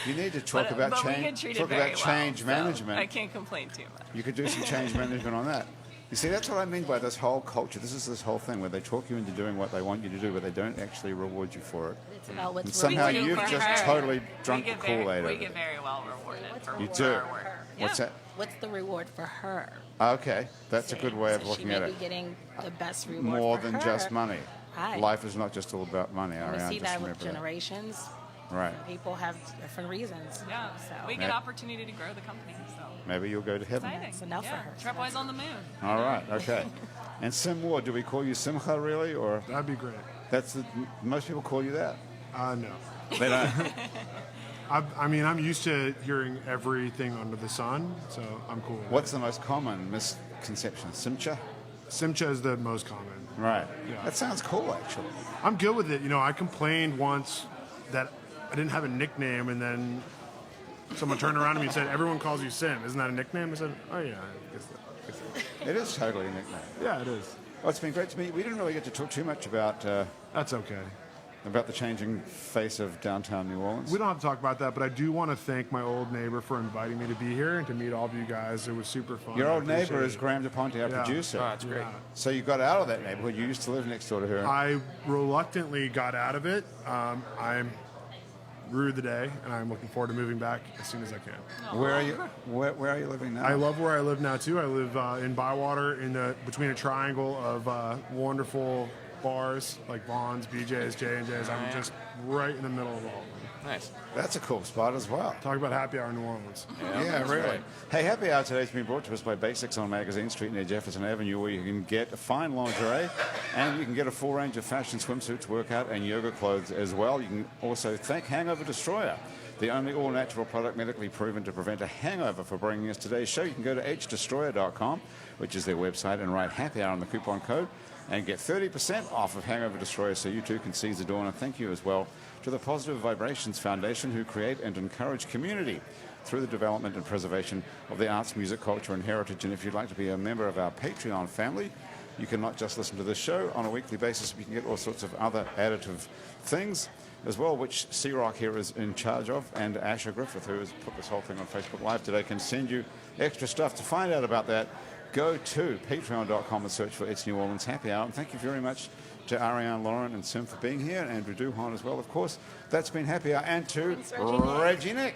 You need to talk about
but we
change.
get treated
Talk
very
about change
well, so
management.
I can't complain too much.
You could do some change management on that. You see, that's what I mean by this whole culture. This is this whole thing where they talk you into doing what they want you to do, but they don't actually reward you for it.
It's about what's
And somehow
rewarding
you've
for
just
her.
totally drunk
we
the
get very,
Kool-Aid
We
over
get
it.
very well rewarded for
You
for
do?
our work.
What's
Yeah.
that?
What's the reward for her?
Okay, that's a good way of
So
looking
she
at
may
it.
be getting the best reward
More
for
than
her.
just money.
Right.
Life is not just all about money,
We
Ariane.
see
Just
that with
remember that.
generations.
Right.
People have different reasons.
Yeah,
So
we get
Yeah.
opportunity to grow the company. So
Maybe you'll go to heaven.
exciting.
That's enough for
yeah.
her.
Trepwise on the moon.
All right, okay. And Sim Ward, do we call you Simcha really, or
That'd be great.
most people call you that?
No.
They don't.
I mean, I'm used to hearing everything under the sun, so I'm cool. with
What's the most common misconception? Simcha?
it. Simcha is the most common.
Right.
Yeah.
That sounds cool, actually.
I'm good with it. I complained once that I didn't have a nickname, and then someone turned around to me and said, "Everyone calls you Sim. Isn't that a nickname?" I said, "Oh yeah, I guess that."
It is totally a nickname.
Yeah, it is.
Well, it's been great to meet you. We didn't really get to talk too much about
That's okay.
the changing face of downtown New Orleans.
We don't have to talk about that, but I do want to thank my old neighbor for inviting me to be here and to meet all of you guys. It was super fun.
Your
I
old neighbor
appreciate
is
it.
Graham DePonte, our
Yeah.
producer.
Oh, that's great.
Yeah.
So you got out of that neighborhood. You used to live next door to her.
I reluctantly got out of it. I'm rude today, and I'm looking forward to moving back as soon as I can.
Where are you? Where are you living now?
I love where I live now too. I live in Bywater, between a triangle of wonderful bars like Vaughn's, BJ's, J&J's. I'm just right in the middle of all of them.
Nice.
That's a cool spot as well.
Talk about happy hour in New Orleans.
Yeah,
that's
really.
right.
Hey, Happy Hour today's been brought to us by Basics on Magazine Street near Jefferson Avenue, where you can get a fine lingerie and you can get a full range of fashion swimsuits, workout, and yoga clothes as well. You can also thank Hangover Destroyer, the only all-natural product medically proven to prevent a hangover, for bringing us today's show. You can go to hdestroyer.com, which is their website, and write Happy Hour on the coupon code and get 30% off of Hangover Destroyer so you too can seize the dawn. And thank you as well to the Positive Vibrations Foundation, who create and encourage community through the development and preservation of the arts, music, culture, and heritage. And if you'd like to be a member of our Patreon family, you can not just listen to this show on a weekly basis, but you can get all sorts of other additive things as well, which C-Rock here is in charge of, and Asher Griffith, who has put this whole thing on Facebook Live today, can send you extra stuff. To find out about that, go to patreon.com and search for It's New Orleans Happy Hour. And thank you very much to Ariane, Lauren, and Sim for being here, and Andrew Duhon as well, of course. That's been Happy Hour. And to Reggie Nick,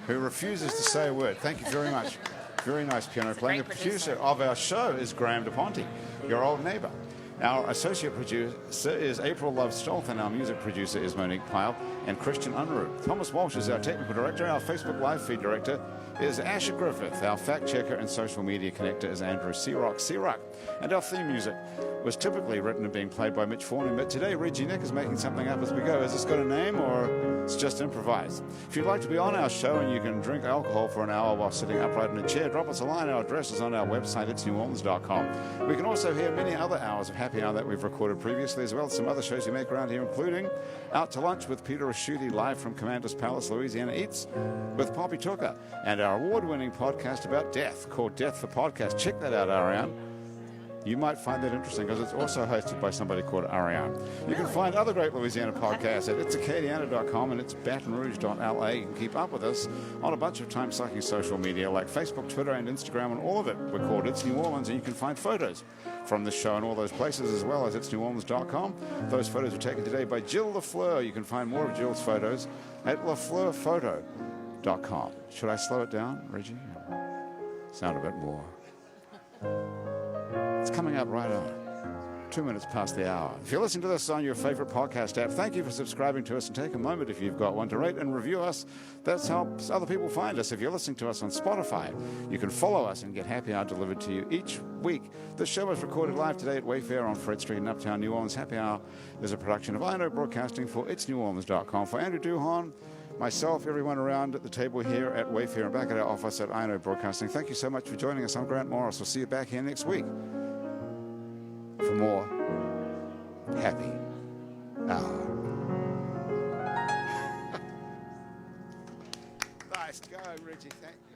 who refuses to say a word. Thank you very much. Very nice piano playing. The producer of our show is Graham DePonte, your old neighbor. Our associate producer is April Love Stolth, and our music producer is Monique Pyle and Christian Unruh. Thomas Walsh is our technical director. Our Facebook Live feed director is Asher Griffith. Our fact checker and social media connector is Andrew C-Rock. And our theme music was typically written and being played by Mitch Forney, but today Reggie Nick is making something up as we go. Has this got a name, or it's just improvised? If you'd like to be on our show and you can drink alcohol for an hour while sitting upright in a chair, drop us a line. Our address is on our website, itsneworleans.com. We can also hear many other hours of Happy Hour that we've recorded previously, as well as some other shows you make around here, including Out to Lunch with Peter Raschuti, live from Commander's Palace, Louisiana Eats, with Poppy Tucker, and our award-winning podcast about death called Death for Podcast. Check that out, Ariane. You might find that interesting because it's also hosted by somebody called Ariane. You can find other great Louisiana podcasts at itsacadiana.com and it's batonrouge.la. You can keep up with us on a bunch of time-sucking social media like Facebook, Twitter, and Instagram, and all of it. We're called It's New Orleans, and you can find photos from the show and all those places, as well as itsneworleans.com. Those photos were taken today by Jill LaFleur. You can find more of Jill's photos at lafleurphoto.com. Should I slow it down, Reggie? Sound a bit more. It's coming up right on 2 minutes past the hour. If you're listening to this on your favorite podcast app, thank you for subscribing to us, and take a moment, if you've got one, to rate and review us. That helps other people find us. If you're listening to us on Spotify, you can follow us and get Happy Hour delivered to you each week. This show was recorded live today at Wayfair on Fred Street in Uptown New Orleans. Happy Hour is a production of I Know Broadcasting for itsneworleans.com. For Andrew Duhon, myself, everyone around at the table here at Wayfair and back at our office at I Know Broadcasting, thank you so much for joining us. I'm Grant Morris. We'll see you back here next week for more Happy Hour. Nice go, Reggie. Thank you.